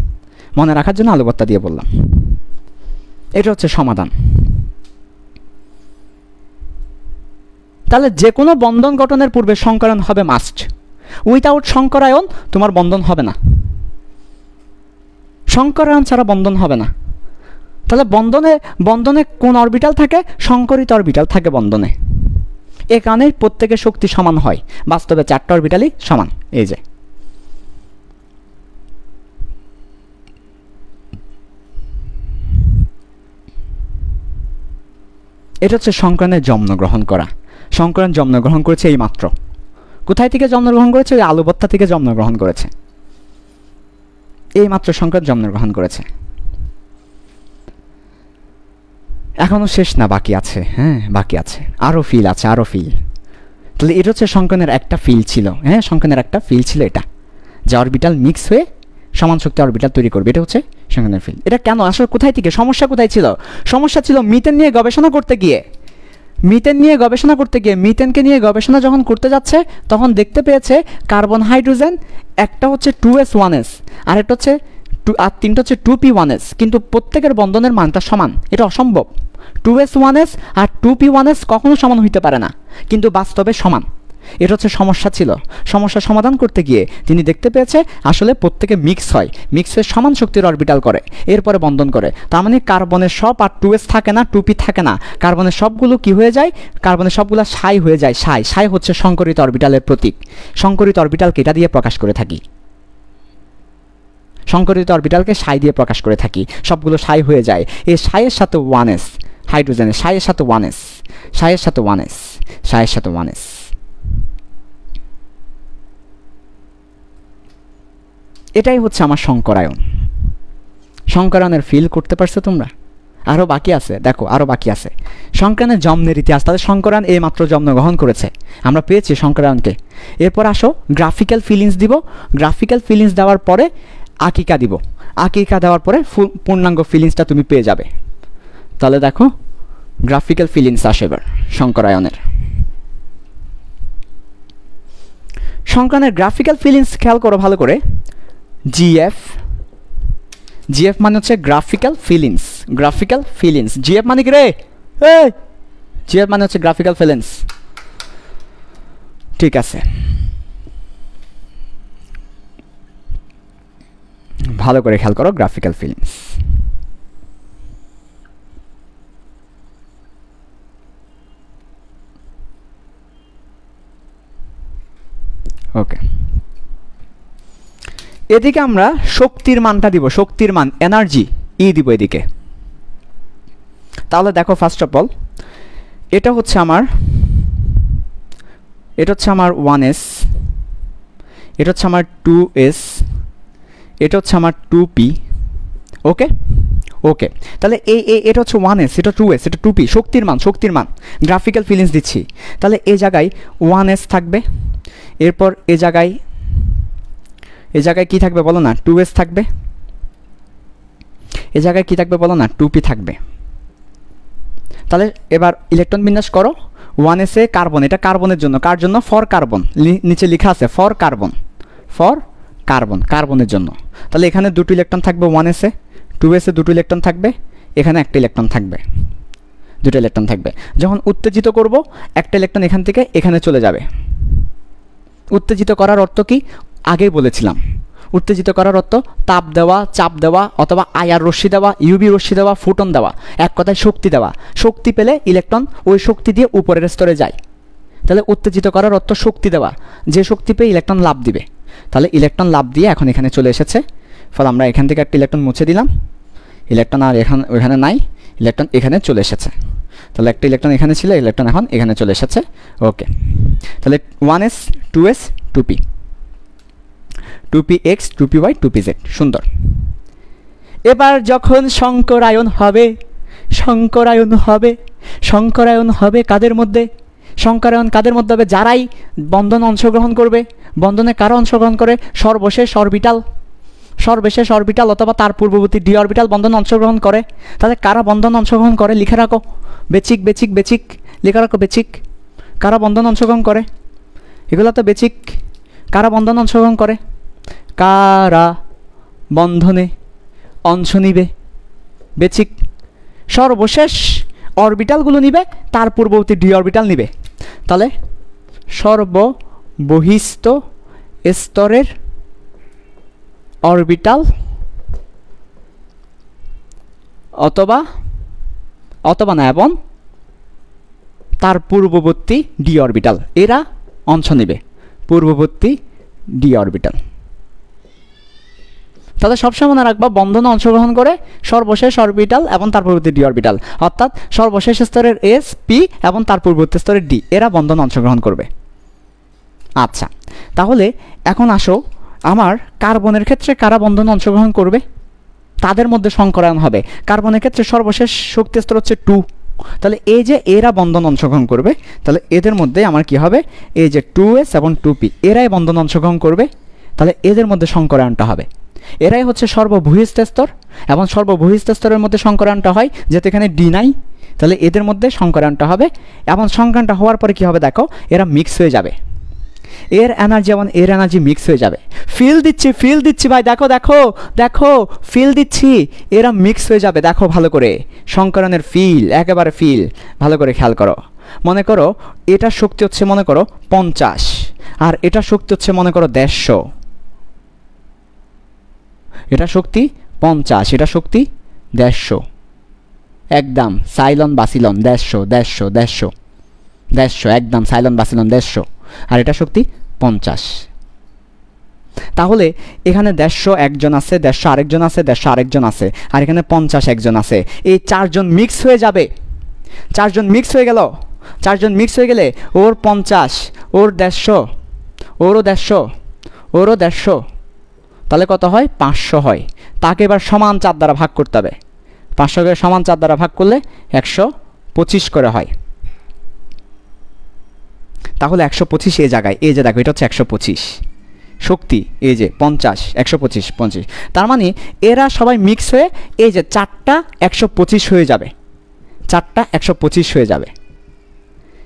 মনে রাখার জন্য আলোবত্তা দিয়ে বললাম। এটা হচ্ছে সমাধান। তাহলে যে কোনো বন্ধন গঠনের পূর্বে সংকরায়ন হবে মাস্ট। উইথাউট সংকরায়ন তোমার বন্ধন হবে না। সংকরায়ন ছাড়া বন্ধন হবে না। তাহলে বন্ধনে কোন অরবিটাল থাকে? সংকরিত অরবিটাল থাকে বন্ধনে। এ কারণে প্রত্যেকের শক্তি সমান হয়। বাস্তবে 4টা অরবিটালই সমান। এই যে এটা হচ্ছে সংকরণের জন্মগ্রহণ করা। সংকরণ জন্মগ্রহণ করেছে এই মাত্র। কোথায় থেকে জন্মগ্রহণ করেছে? ওই আলোবত্তা থেকে জন্মগ্রহণ করেছে। এই মাত্র সংকরণ জন্মগ্রহণ করেছে। এখনো শেষ না, বাকি আছে। হ্যাঁ, বাকি আছে, আরো ফিল আছে, আরো ফিল। তাহলে এটা হচ্ছে সংকরণের একটা ফিল ছিল। হ্যাঁ, সংকরণের একটা ফিল ছিল এটা, যে অরবিটাল মিক্স হয়ে সমান শক্তি অরবিটাল তৈরি করবে। এটা হচ্ছে সংকরণের ফিল। এটা কেন? আসলে কোথায় থেকে সমস্যা কোথায় ছিল? সমস্যা ছিল মিথেন নিয়ে গবেষণা করতে গিয়ে। মিথেনকে নিয়ে গবেষণা যখন করতে যাচ্ছে তখন দেখতে পেয়েছে কার্বন হাইড্রোজেন একটা হচ্ছে 2s1s, আরেকটা হচ্ছে আর 3টা হচ্ছে 2p1s, কিন্তু প্রত্যেকের বন্ধনের মানটা সমান। এটা অসম্ভব। 2s1s আর 2p1s কখনো সমান হইতে পারে না, কিন্তু বাস্তবে সমান। এটা হচ্ছে সমস্যা ছিল। সমস্যা সমাধান করতে গিয়ে তিনি দেখতে পেয়েছে আসলে প্রত্যেকে মিক্স হয়ে সমান শক্তির অরবিটাল করে, এরপরে বন্ধন করে। তার মানে কার্বনের সব আর 2s থাকে না, 2p থাকে না। কার্বনের সবগুলো কি হয়ে যায়? কার্বনের সবগুলো সাই হয়ে যায়। সাই হচ্ছে সংকরিত অরবিটালের প্রতীক। সংকরিত অরবিটালকে এটা দিয়ে প্রকাশ করে থাকি। সংকরিত অরবিটালকে সাই দিয়ে প্রকাশ করে থাকি। সবগুলো সাই হয়ে যায়। এই সাইয়ের সাথে 1s, হাইড্রোজেনের সাইয়ের সাথে 1s। এটাই হচ্ছে আমার সংকরায়ন। সংকরায়নের ফিল করতে পারছো তোমরা? আরও বাকি আছে, দেখো আরও বাকি আছে। সংকরায়নের জন্মের ইতিহাস। তাহলে সংকরায়ন এই মাত্র জন্মগ্রহণ করেছে, আমরা পেয়েছি সংকরায়নকে। এরপর আসো গ্রাফিক্যাল ফিলিংস দিব। গ্রাফিক্যাল ফিলিংস দেওয়ার পরে আকিকা দিব। আকিকা দেওয়ার পরে পূর্ণাঙ্গ ফিলিংসটা তুমি পেয়ে যাবে। তাহলে দেখো গ্রাফিক্যাল ফিলিংস আসে এবার সংকরায়নের। সংকরায়নের গ্রাফিক্যাল ফিলিংস খেয়াল করো ভালো করে। জিএফ মানে হচ্ছে গ্রাফিক্যাল ফিলিংস। জিএফ মানে কি রে? জিএফ মানে হচ্ছে গ্রাফিক্যাল ফিলিংস। ঠিক আছে, ভালো করে খেয়াল করো গ্রাফিক্যাল ফিলিংস। ওকে, এদিকে আমরা শক্তির মানটা দিব, শক্তির মান এনার্জি দিব এদিকে। তাহলে দেখো ফার্স্ট অফ অল এটা হচ্ছে আমার 1s, এটা হচ্ছে আমার 2s, এটা হচ্ছে আমার 2p। ওকে ওকে, তাহলে এটা হচ্ছে 1s, এটা 2s, এটা 2p। শক্তির মান গ্রাফিক্যাল ফিলিংস দিচ্ছি। তাহলে এই জায়গায় 1s থাকবে, এরপর এই জায়গায় কি থাকবে বলো না, 2s থাকবে। এই জায়গায় কি থাকবে বলো না, 2p থাকবে। তাহলে এবার ইলেকট্রন বিন্যাস করো। 1s এ কার্বন, এটা কার্বনের জন্য, কার জন্য? ফর কার্বন, নিচে লেখা আছে ফর কার্বন, কার্বনের জন্য। তাহলে এখানে দুটো ইলেকট্রন থাকবে 1s এ, 2s এ দুটো ইলেকট্রন থাকবে, এখানে একটা ইলেকট্রন থাকবে, দুটো ইলেকট্রন থাকবে। যখন উত্তেজিত করব একটা ইলেকট্রন এখান থেকে এখানে চলে যাবে। উত্তেজিত করার অর্থ কি? আগেই বলেছিলাম, উত্তেজিত করার অর্থ তাপ দেওয়া, চাপ দেওয়া, অথবা আইআর রশ্মি দেওয়া, ইউভি রশ্মি দেওয়া, ফোটন দেওয়া, এক কথায় শক্তি দেওয়া। শক্তি পেলে ইলেকট্রন ওই শক্তি দিয়ে উপরের স্তরে যায়। তাহলে উত্তেজিত করার অর্থ শক্তি দেওয়া, যে শক্তি পেয়ে ইলেকট্রন লাফ দিবে। তাহলে ইলেকট্রন লাফ দিয়ে এখন এখানে চলে এসেছে, ফলে আমরা এখান থেকে একটা ইলেকট্রন মুছে দিলাম, ইলেকট্রন আর ওখানে নাই, ইলেকট্রন এখানে চলে এসেছে। তাহলে একটা ইলেকট্রন এখানে ছিল, ইলেকট্রন এখন এখানে চলে এসেছে। ওকে, তাহলে 1s 2s 2p, 2px 2py 2pz। সুন্দর। এবার যখন সংকরায়ন হবে কাদের মধ্যে? সংকরায়ন কাদের মধ্যে হবে? যারাই বন্ধনে অংশগ্রহণ করবে। বন্ধনে কারা অংশগ্রহণ করে? সর্বশেষ অরবিটাল অথবা তার পূর্ববর্তী ডি অরবিটাল বন্ধনে অংশগ্রহণ করে। তাহলে কারা বন্ধনে অংশগ্রহণ করে লিখে রাখো, বেচিক লিখে রাখো, বেচিক। কারা বন্ধনে অংশগ্রহণ করে? এগুলো তো বেচিক। কারা বন্ধনে অংশগ্রহণ করে? কারা বন্ধনে অংশ নিবে? বেচিক। সর্বশেষ অরবিটালগুলো নিবে, তার পূর্ববর্তী ডি অরবিটাল নিবে। তাহলে সর্ববহিস্থ স্তরের অরবিটাল অথবা না এবং তার পূর্ববর্তী ডি অরবিটাল, এরা অংশ নেবে, পূর্ববর্তী ডি অরবিটাল। তাহলে সবসময় মনে রাখবা, বন্ধনে অংশগ্রহণ করে সর্বশেষ অরবিটাল এবং তার পূর্ববর্তী ডি অরবিটাল, অর্থাৎ সর্বশেষ স্তরের এস, পি এবং তার পূর্ববর্তী স্তরের ডি, এরা বন্ধনে অংশগ্রহণ করবে। আচ্ছা, তাহলে এখন আসো আমার কার্বনের ক্ষেত্রে কারা বন্ধনে অংশগ্রহণ করবে? তাদের মধ্যে সংকরায়ন হবে। কার্বনের ক্ষেত্রে সর্বশেষ শক্তি স্তর হচ্ছে 2। তাহলে এই যে এরা বন্ধন অংশগ্রহণ করবে, তাহলে এদের মধ্যে আমার কি হবে? এই যে 2s এবং 2p, এরাই বন্ধন অংশগ্রহণ করবে। তাহলে এদের মধ্যে সংকরায়নটা হবে। এরাই হচ্ছে সর্ববহিস্থ স্তর, এবং সর্ববহিস্থ স্তরের মধ্যে সংকরায়নটা হয় যেহেতু এখানে ডি নাই। তাহলে এদের মধ্যে সংকরায়নটা হবে, এবং সংকরায়নটা হওয়ার পরে কি হবে দেখো, এরা মিক্স হয়ে যাবে। এর এনার্জি এবং এর এনার্জি মিক্স হয়ে যাবে। ফিল দিচ্ছি ভাই, দেখো ফিল দিচ্ছি, এরা মিক্স হয়ে যাবে। দেখো ভালো করে, সংকরণের ফিল, একেবারে ফিল, ভালো করে খেয়াল করো। মনে করো এটার শক্তি হচ্ছে মনে করো 50, আর এটার শক্তি হচ্ছে মনে করো 150। এটা শক্তি 50, এটা শক্তি 150। একদম সাইলন বাসিলন 150, একদম সাইলন বাসিলন 150, আর এটা শক্তি 50। তাহলে এখানে 150 একজন আছে, 150 আরেকজন আছে, 150 আরেকজন আছে, আর এখানে 50 একজন আছে। এই চারজন মিক্স হয়ে যাবে। চারজন মিক্স হয়ে গেল, চারজন মিক্স হয়ে গেলে ওর 50, ওর 150, ওরও 150, ওরও 150, তাহলে কত হয়? 500 হয়। তাকে এবার সমান 4 দ্বারা ভাগ করতে হবে। 500কে সমান 4 দ্বারা ভাগ করলে 125 করে হয়। তাহলে 125 এই জায়গায়, এই যে দেখো এটা হচ্ছে 125 শক্তি, এই যে 50, 125, তার মানে এরা সবাই মিক্স হয়ে এই যে 4টা 125 হয়ে যাবে, 4টা 125 হয়ে যাবে।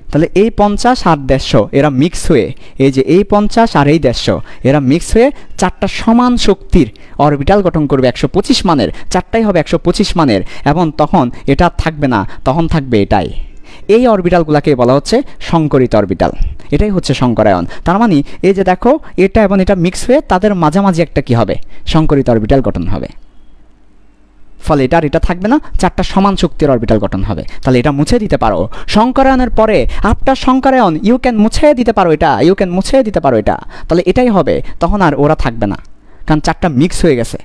তাহলে এই 50 আর 150 এরা মিক্স হয়ে, এই যে এই 50 আর এই 150 এরা মিক্স হয়ে 4টা সমান শক্তির অরবিটাল গঠন করবে 125 মানের। 4টাই হবে 125 মানের, এবং তখন এটা থাকবে না, তখন থাকবে এটাই। এই অরবিটালগুলোকে বলা হচ্ছে সংকরিত অরবিটাল। এটাই হচ্ছে সংকরায়ন। তার মানে এই যে দেখো এটা এবং এটা মিক্স হয়ে তাদের মাঝামাঝি একটা কি হবে, সংকরিত অরবিটাল গঠন হবে। ফলে এটা আর এটা থাকবে না, চারটা সমান শক্তির অরবিটাল গঠন হবে। তাহলে এটা মুছে দিতে পারো। সংকরায়নের পরে আফটার সংকরায়ন ইউ ক্যান মুছে দিতে পারো এটা, ইউ ক্যান মুছে দিতে পারো এটা। তাহলে এটাই হবে, তখন আর ওরা থাকবে না, কারণ চারটা মিক্স হয়ে গেছে।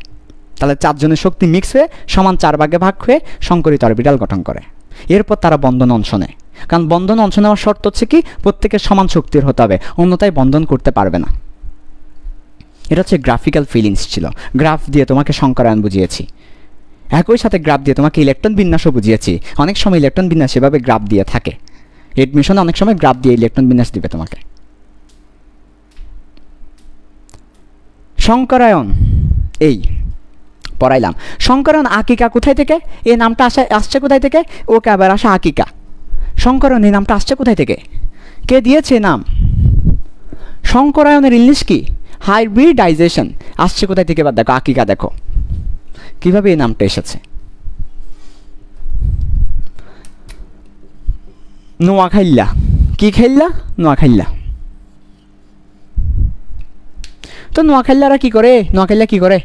তাহলে চারজনের শক্তি মিক্স হয়ে সমান 4 ভাগে ভাগ হয়ে সংকরিত অরবিটাল গঠন করে। এরপর তারা বন্ধন অংশ নেয়, কারণ বন্ধন অংশ নেওয়ার শর্ত হচ্ছে কি প্রত্যেকের সমান শক্তির হতে হবে, অন্যথায় বন্ধন করতে পারবে না। এটা হচ্ছে গ্রাফিক্যাল ফিলিংস ছিল। গ্রাফ দিয়ে তোমাকে সংকরায়ন বুঝিয়েছি, একই সাথে গ্রাফ দিয়ে তোমাকে ইলেকট্রন বিন্যাসও বুঝিয়েছি। অনেক সময় ইলেকট্রন বিন্যাস এভাবে গ্রাফ দিয়ে থাকে, এডমিশনে অনেক সময় গ্রাফ দিয়ে ইলেকট্রন বিন্যাস দিবে তোমাকে। সংকরায়ন এই পড়াইলাম। সংকরায়ন আকিকা কোথায় থেকে, এই নামটা আসছে কোথায় থেকে, ওকে আবার আসা আকিকা। সংকরায়ন এই নামটা আসছে কোথায় থেকে, কে দিয়েছে নাম? সংকরায়নের ইংলিশ কি? হাইব্রিডাইজেশন। আসছে কোথায় থেকে? এবার দেখো আকিকা, দেখো কিভাবে এই নামটা এসেছে। নোয়াখাইল্লা, কি খাইল্লা? নোয়াখাইল্লা। তো নোয়াখাইল্লারা কি করে? নোয়াখাইল্লা কি করে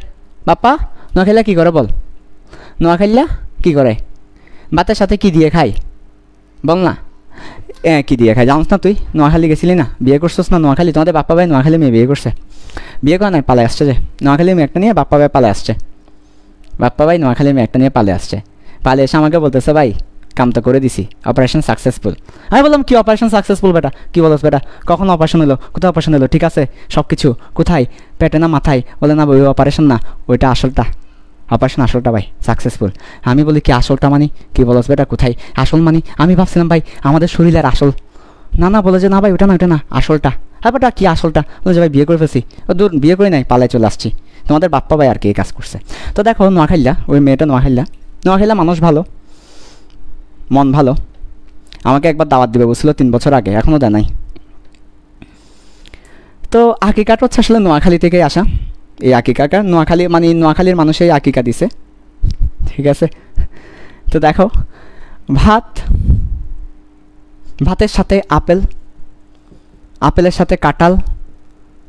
বাপ্পা? নোয়াখাইল্লা কি করে বল? নোয়াখাইল্লা কি করে? ভাতের সাথে কি দিয়ে খায় বল না? কি দিয়ে খায় জানিস না তুই? নোয়াখালী গেছিলি না, বিয়ে করছিস না নোয়াখালী? তোমাদের বাপ্পা ভাই নোয়াখালী মেয়ে বিয়ে করছে, বিয়ে করে নাই পালে আসছে, যে নোয়াখালী মেয়ে একটা নিয়ে বাপ্পা ভাই পালে আসছে। বাপ্পা ভাই নোয়াখালী মেয়ে একটা নিয়ে পালে আসছে, পালে এসে আমাকে বলতেছে ভাই কাম তো করে দিছি, অপারেশন সাকসেসফুল। আমি বললাম কি অপারেশন সাকসেসফুল বেটা? কি বলছ বেটা? কখন অপারেশন হলো? কোথায় অপারেশন হলো? ঠিক আছে সব কিছু কোথায়? পেটে না মাথায়? বলে না ওই অপারেশন না, ওইটা আসলটা, অপারেশন আসলটা ভাই সাকসেসফুল। আমি বলি কি আসলটা মানে? কি বলছ বেটা কোথায় আসল মানে? আমি ভাবছিলাম ভাই আমাদের শরীরের আসল। না না, বলে যে না ভাই ওটা না, ওটা না, আসলটা। হ্যাঁ বেটা কি আসলটা? বলে যে ভাই বিয়ে করে ফেলছি। দূর, বিয়ে করে নাই, পালায় চলে আসছি। তোমাদের বাপ্পা ভাই আর কি কাজ করছে। তো দেখো নোয়াখাইল্লা, ওই মেয়েটা নোয়াখাইল্লা, নোয়াখাইল্লা মানুষ ভালো, মন ভালো। আমাকে একবার দাওয়াত দিবে বলছিল 3 বছর আগে, এখনও দেয় নাই। তো আকিকাটা হচ্ছে আসলে নোয়াখালী থেকে আসা। এই আকিকাটা নোয়াখালী মানে নোয়াখালীর মানুষ এই আকিকা দিছে, ঠিক আছে। তো দেখো ভাত, ভাতের সাথে আপেল, আপেলের সাথে কাঁঠাল,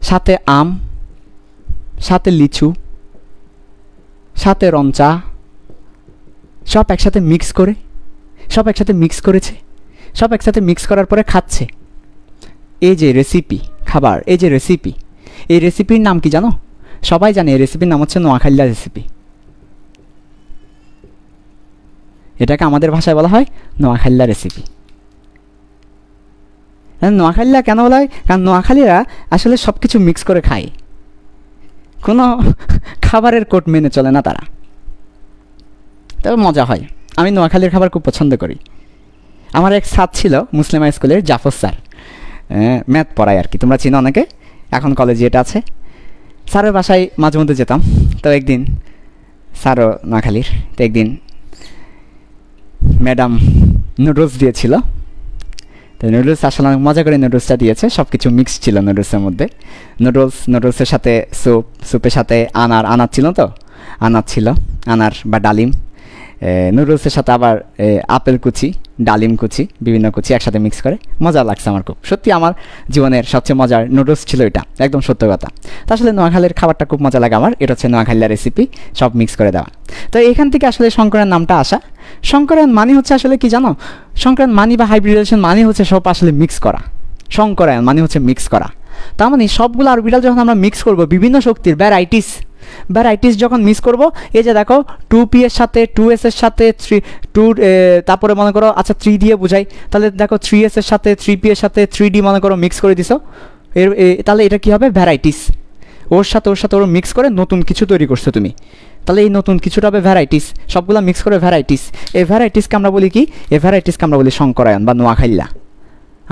সাথে আম, সাথে লিচু, সাথে রঞ্চা, সব একসাথে মিক্স করে, সব একসাথে মিক্স করেছে, সব একসাথে মিক্স করার পরে খাচ্ছে। এই যে রেসিপি খাবার, এই যে রেসিপি, এই রেসিপির নাম কি জানো? সবাই জানে এই রেসিপির নাম হচ্ছে নোয়াখাইল্লা রেসিপি। এটাকে আমাদের ভাষায় বলা হয় নোয়াখাইল্লা রেসিপি। নোয়াখাইল্লা কেন বলা হয়? কারণ নোয়াখালীরা আসলে সব কিছু মিক্স করে খায়, কোনো খাবারের কোড মেনে চলে না তারা। তবে মজা হয়। আমি নোয়াখালীর খাবার খুব পছন্দ করি। আমার এক স্যার ছিল মুসলিম হাই স্কুলের, জাফর স্যার, ম্যাথ পড়ায় আর কি, তোমরা চিনো অনেকে, এখন কলেজে এটা আছে। স্যারের বাসায় মাঝে মধ্যে যেতাম। তো একদিন স্যারও নোয়াখালীর, তো একদিন ম্যাডাম নুডলস দিয়েছিল। তো নুডলস আসলে অনেক মজা করে নুডলসটা দিয়েছে, সব কিছু মিক্স ছিল নুডলসের মধ্যে। নুডলসের সাথে স্যুপ, স্যুপের সাথে আনার ছিল, তো আনার ছিল, আনার বা ডালিম। নুডলসের সাথে আবার আপেল কুচি, ডালিম কুচি, বিভিন্ন কুচি একসাথে মিক্স করে মজা লাগছে আমার খুব। সত্যি আমার জীবনের সবচেয়ে মজার নুডলস ছিল এটা, একদম সত্য কথা। তো আসলে নোয়াখালীর খাবারটা খুব মজা লাগে আমার। এটা হচ্ছে নোয়াখালীর রেসিপি, সব মিক্স করে দেওয়া। তো এখান থেকে আসলে সংকরায়ন নামটা আসা। সংকরায়ন মানে হচ্ছে আসলে কি জানো? সংকরায়ন মানে বা হাইব্রিডেশন মানে হচ্ছে সব আসলে মিক্স করা। সংকরায়ন মানে হচ্ছে মিক্স করা। তার মানে সবগুলো অরবিটাল যখন আমরা মিক্স করব, বিভিন্ন শক্তির ভ্যারাইটিস যখন মিক্স করব, এই যে দেখো 2p এর সাথে 2s এর সাথে 2, তারপরে মনে করো আচ্ছা 3 দিয়ে বুঝাই, তাহলে দেখো 3s এর সাথে 3p এর সাথে 3d মনে করো মিক্স করে দিছো, তাহলে এটা কি হবে? ভ্যারাইটিস। ওর সাথে ওর মিক্স করে নতুন কিছু তৈরি করছো তুমি, তাহলে এই নতুন কিছুটা হবে ভ্যারাইটিস। সবগুলো মিক্স করে ভ্যারাইটিস। এই ভ্যারাইটিসকে আমরা বলি কি? এই ভ্যারাইটিসকে আমরা বলি সংকরায়ন বা নোয়াখাইল্লা।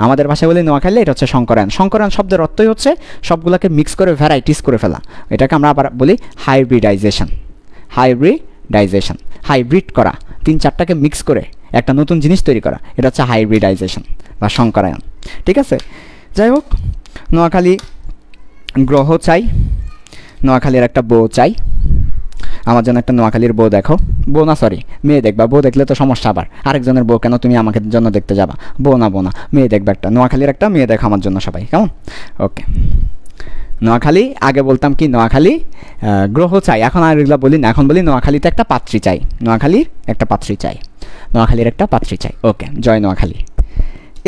আমাদের ভাষায় বলি নোয়াখাইল্লা, এটা হচ্ছে সংকরায়ন। সংকরায়ন শব্দের অর্থই হচ্ছে সবগুলোকে মিক্স করে ভ্যারাইটিস করে ফেলা। এটাকে আমরা আবার বলি হাইব্রিডাইজেশন। হাইব্রিড করা, 3-4টাকে মিক্স করে একটা নতুন জিনিস তৈরি করা, এটা হচ্ছে হাইব্রিডাইজেশন বা সংকরায়ন। ঠিক আছে, যাই হোক, নোয়াখালী গ্রহ চাই, নোয়াখালীর একটা বউ চাই, আমার জন্য একটা নোয়াখালীর বউ দেখো। বউ না, সরি, মেয়ে দেখবা। বউ দেখলে তো সমস্যা, আবার আরেকজনের বউ কেন তুমি আমাকে জন্য দেখতে যাবা? বউ না, মেয়ে দেখবা একটা, নোয়াখালীর একটা মেয়ে দেখো আমার জন্য সবাই, কেমন? ওকে, নোয়াখালী, আগে বলতাম কি নোয়াখালী গ্রহ চাই, এখন আর এগুলো বলি না, এখন বলি নোয়াখালীতে একটা পাত্রী চাই, নোয়াখালীর একটা পাত্রী চাই, নোয়াখালীর একটা পাত্রী চাই। ওকে, জয় নোয়াখালী।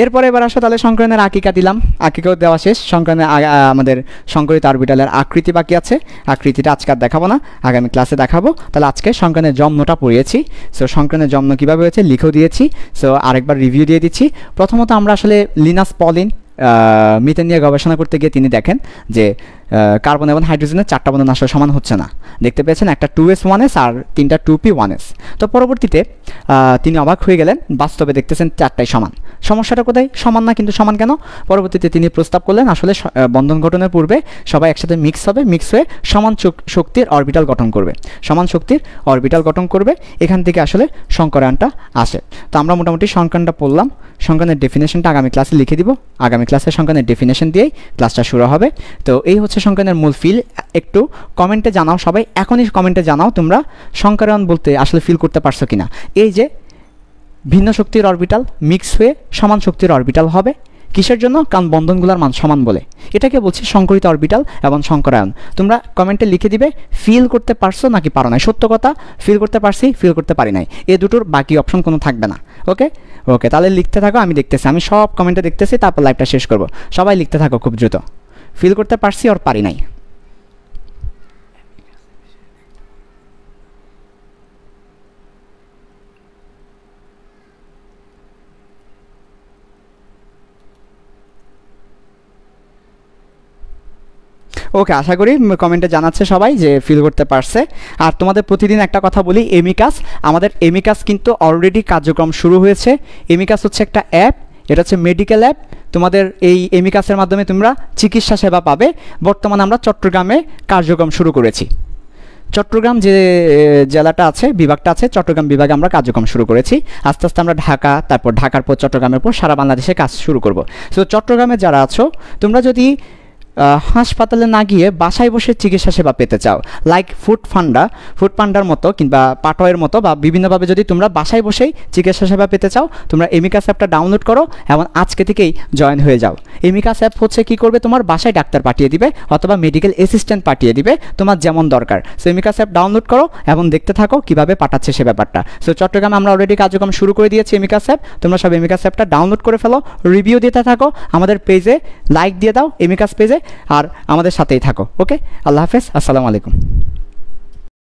এরপরে এবার আসো তাহলে সংকরণের আকিকা দিলাম, আকিকাও দেওয়া শেষ। সংকরণের আমাদের সংকরিত অরবিটালের আকৃতি বাকি আছে, আকৃতিটা আজকে আর দেখাবো না, আগামী ক্লাসে দেখাবো। তাহলে আজকে সংকরণের জন্মটা পড়িয়েছি। সো সংকরণের জন্ম কীভাবে হয়েছে লিখেও দিয়েছি। সো আরেকবার রিভিউ দিয়ে দিচ্ছি। প্রথমত আমরা আসলে লিনাস পলিন মিথেন নিয়ে গবেষণা করতে গিয়ে তিনি দেখেন যে কার্বন এবং হাইড্রোজেনের 4টা বন্ধন আসলে সমান হচ্ছে না। দেখতে পেয়েছেন একটা 2s1s আর 3টা 2p1s। তো পরবর্তীতে তিনি অবাক হয়ে গেলেন, বাস্তবে দেখতেছেন 4টাই সমান। সমস্যাটা কোথায়? সমান না, কিন্তু সমান কেন? পরবর্তীতে তিনি প্রস্তাব করলেন আসলে বন্ধন গঠনের পূর্বে সবাই একসাথে মিক্স হবে, মিক্স হয়ে সমান শক্তির অরবিটাল গঠন করবে, সমান শক্তির অরবিটাল গঠন করবে। এখান থেকে আসলে সংকরায়নটা আসে। তো আমরা মোটামুটি সংকরণটা পড়লাম। সংকরণের ডেফিনেশনটা আগামী ক্লাসে লিখে দিব, আগামী ক্লাসে সংকরণের ডেফিনেশন দিয়েই ক্লাসটা শুরু হবে। তো এই হচ্ছে সংকরণের মূল ফিল। একটু কমেন্টে জানাও সবাই, এখনই কমেন্টে জানাও তোমরা সংকরায়ন বলতে আসলে ফিল করতে পারছো কিনা। এই যে ভিন্ন শক্তির অরবিটাল মিক্স হয়ে সমান শক্তির অরবিটাল হবে, কিসের জন্য? কারণ বন্ধনগুলোর মান সমান বলে। এটাকে বলছি সংকরিত অরবিটাল এবং সংকরায়ন। তোমরা কমেন্টে লিখে দিবে ফিল করতে পারছো নাকি পারো নাই। সত্য কথা, ফিল করতে পারছি, ফিল করতে পারি নাই, এই দুটোর বাকি অপশন কোনো থাকবে না। ওকে ওকে, তাহলে লিখতে থাকো, আমি দেখতেছি, আমি সব কমেন্টে দেখতেছি, তারপর লাইভটা শেষ করব। সবাই লিখতে থাকো খুব দ্রুত, ফিল করতে পারছি আর পারি নাই। ওকে, আশা করি কমেন্টে জানাচ্ছে সবাই যে ফিল করতে পারছে। আর তোমাদের প্রতিদিন একটা কথা বলি, এমিকাস, আমাদের এমিকাস কিন্তু অলরেডি কার্যক্রম শুরু হয়েছে। এমিকাস হচ্ছে একটা অ্যাপ, এটা হচ্ছে মেডিকেল অ্যাপ। তোমাদের এই এমিকাসের মাধ্যমে তোমরা চিকিৎসা সেবা পাবে। বর্তমানে আমরা চট্টগ্রামে কার্যক্রম শুরু করেছি। চট্টগ্রাম যে জেলাটা আছে, বিভাগটা আছে, চট্টগ্রাম বিভাগে আমরা কার্যক্রম শুরু করেছি। আস্তে আস্তে আমরা ঢাকা, তারপর ঢাকার পর চট্টগ্রামের পর সারা বাংলাদেশে কাজ শুরু করব। সো চট্টগ্রামে যারা আছো, তোমরা যদি হাসপাতালে না গিয়ে বাসায় বসে চিকিৎসা সেবা পেতে চাও, লাইক ফুড পান্ডার মতো কিংবা পাটয়ের মতো বা বিভিন্নভাবে যদি তোমরা বাসায় বসেই চিকিৎসা সেবা পেতে চাও, তোমরা এমিকাস অ্যাপটা ডাউনলোড করো এবং আজকে থেকেই জয়েন হয়ে যাও। এমিকাস অ্যাপ হচ্ছে কী করবে, তোমার বাসায় ডাক্তার পাঠিয়ে দিবে অথবা মেডিকেল অ্যাসিস্ট্যান্ট পাঠিয়ে দিবে, তোমার যেমন দরকার। সো এমিকাস অ্যাপ ডাউনলোড করো এবং দেখতে থাকো কীভাবে পাঠাচ্ছে সে ব্যাপারটা। সো চট্টগ্রামে আমরা অলরেডি কার্যক্রম শুরু করে দিয়েছি এমিকাস অ্যাপ। তোমরা সব এমিকাস অ্যাপটা ডাউনলোড করে ফেলো, রিভিউ দিতে থাকো, আমাদের পেজে লাইক দিয়ে দাও, এমিকাস পেজে, আর আমাদের সাথেই থাকো। ওকে, আল্লাহ হাফেজ, আসসালামু আলাইকুম।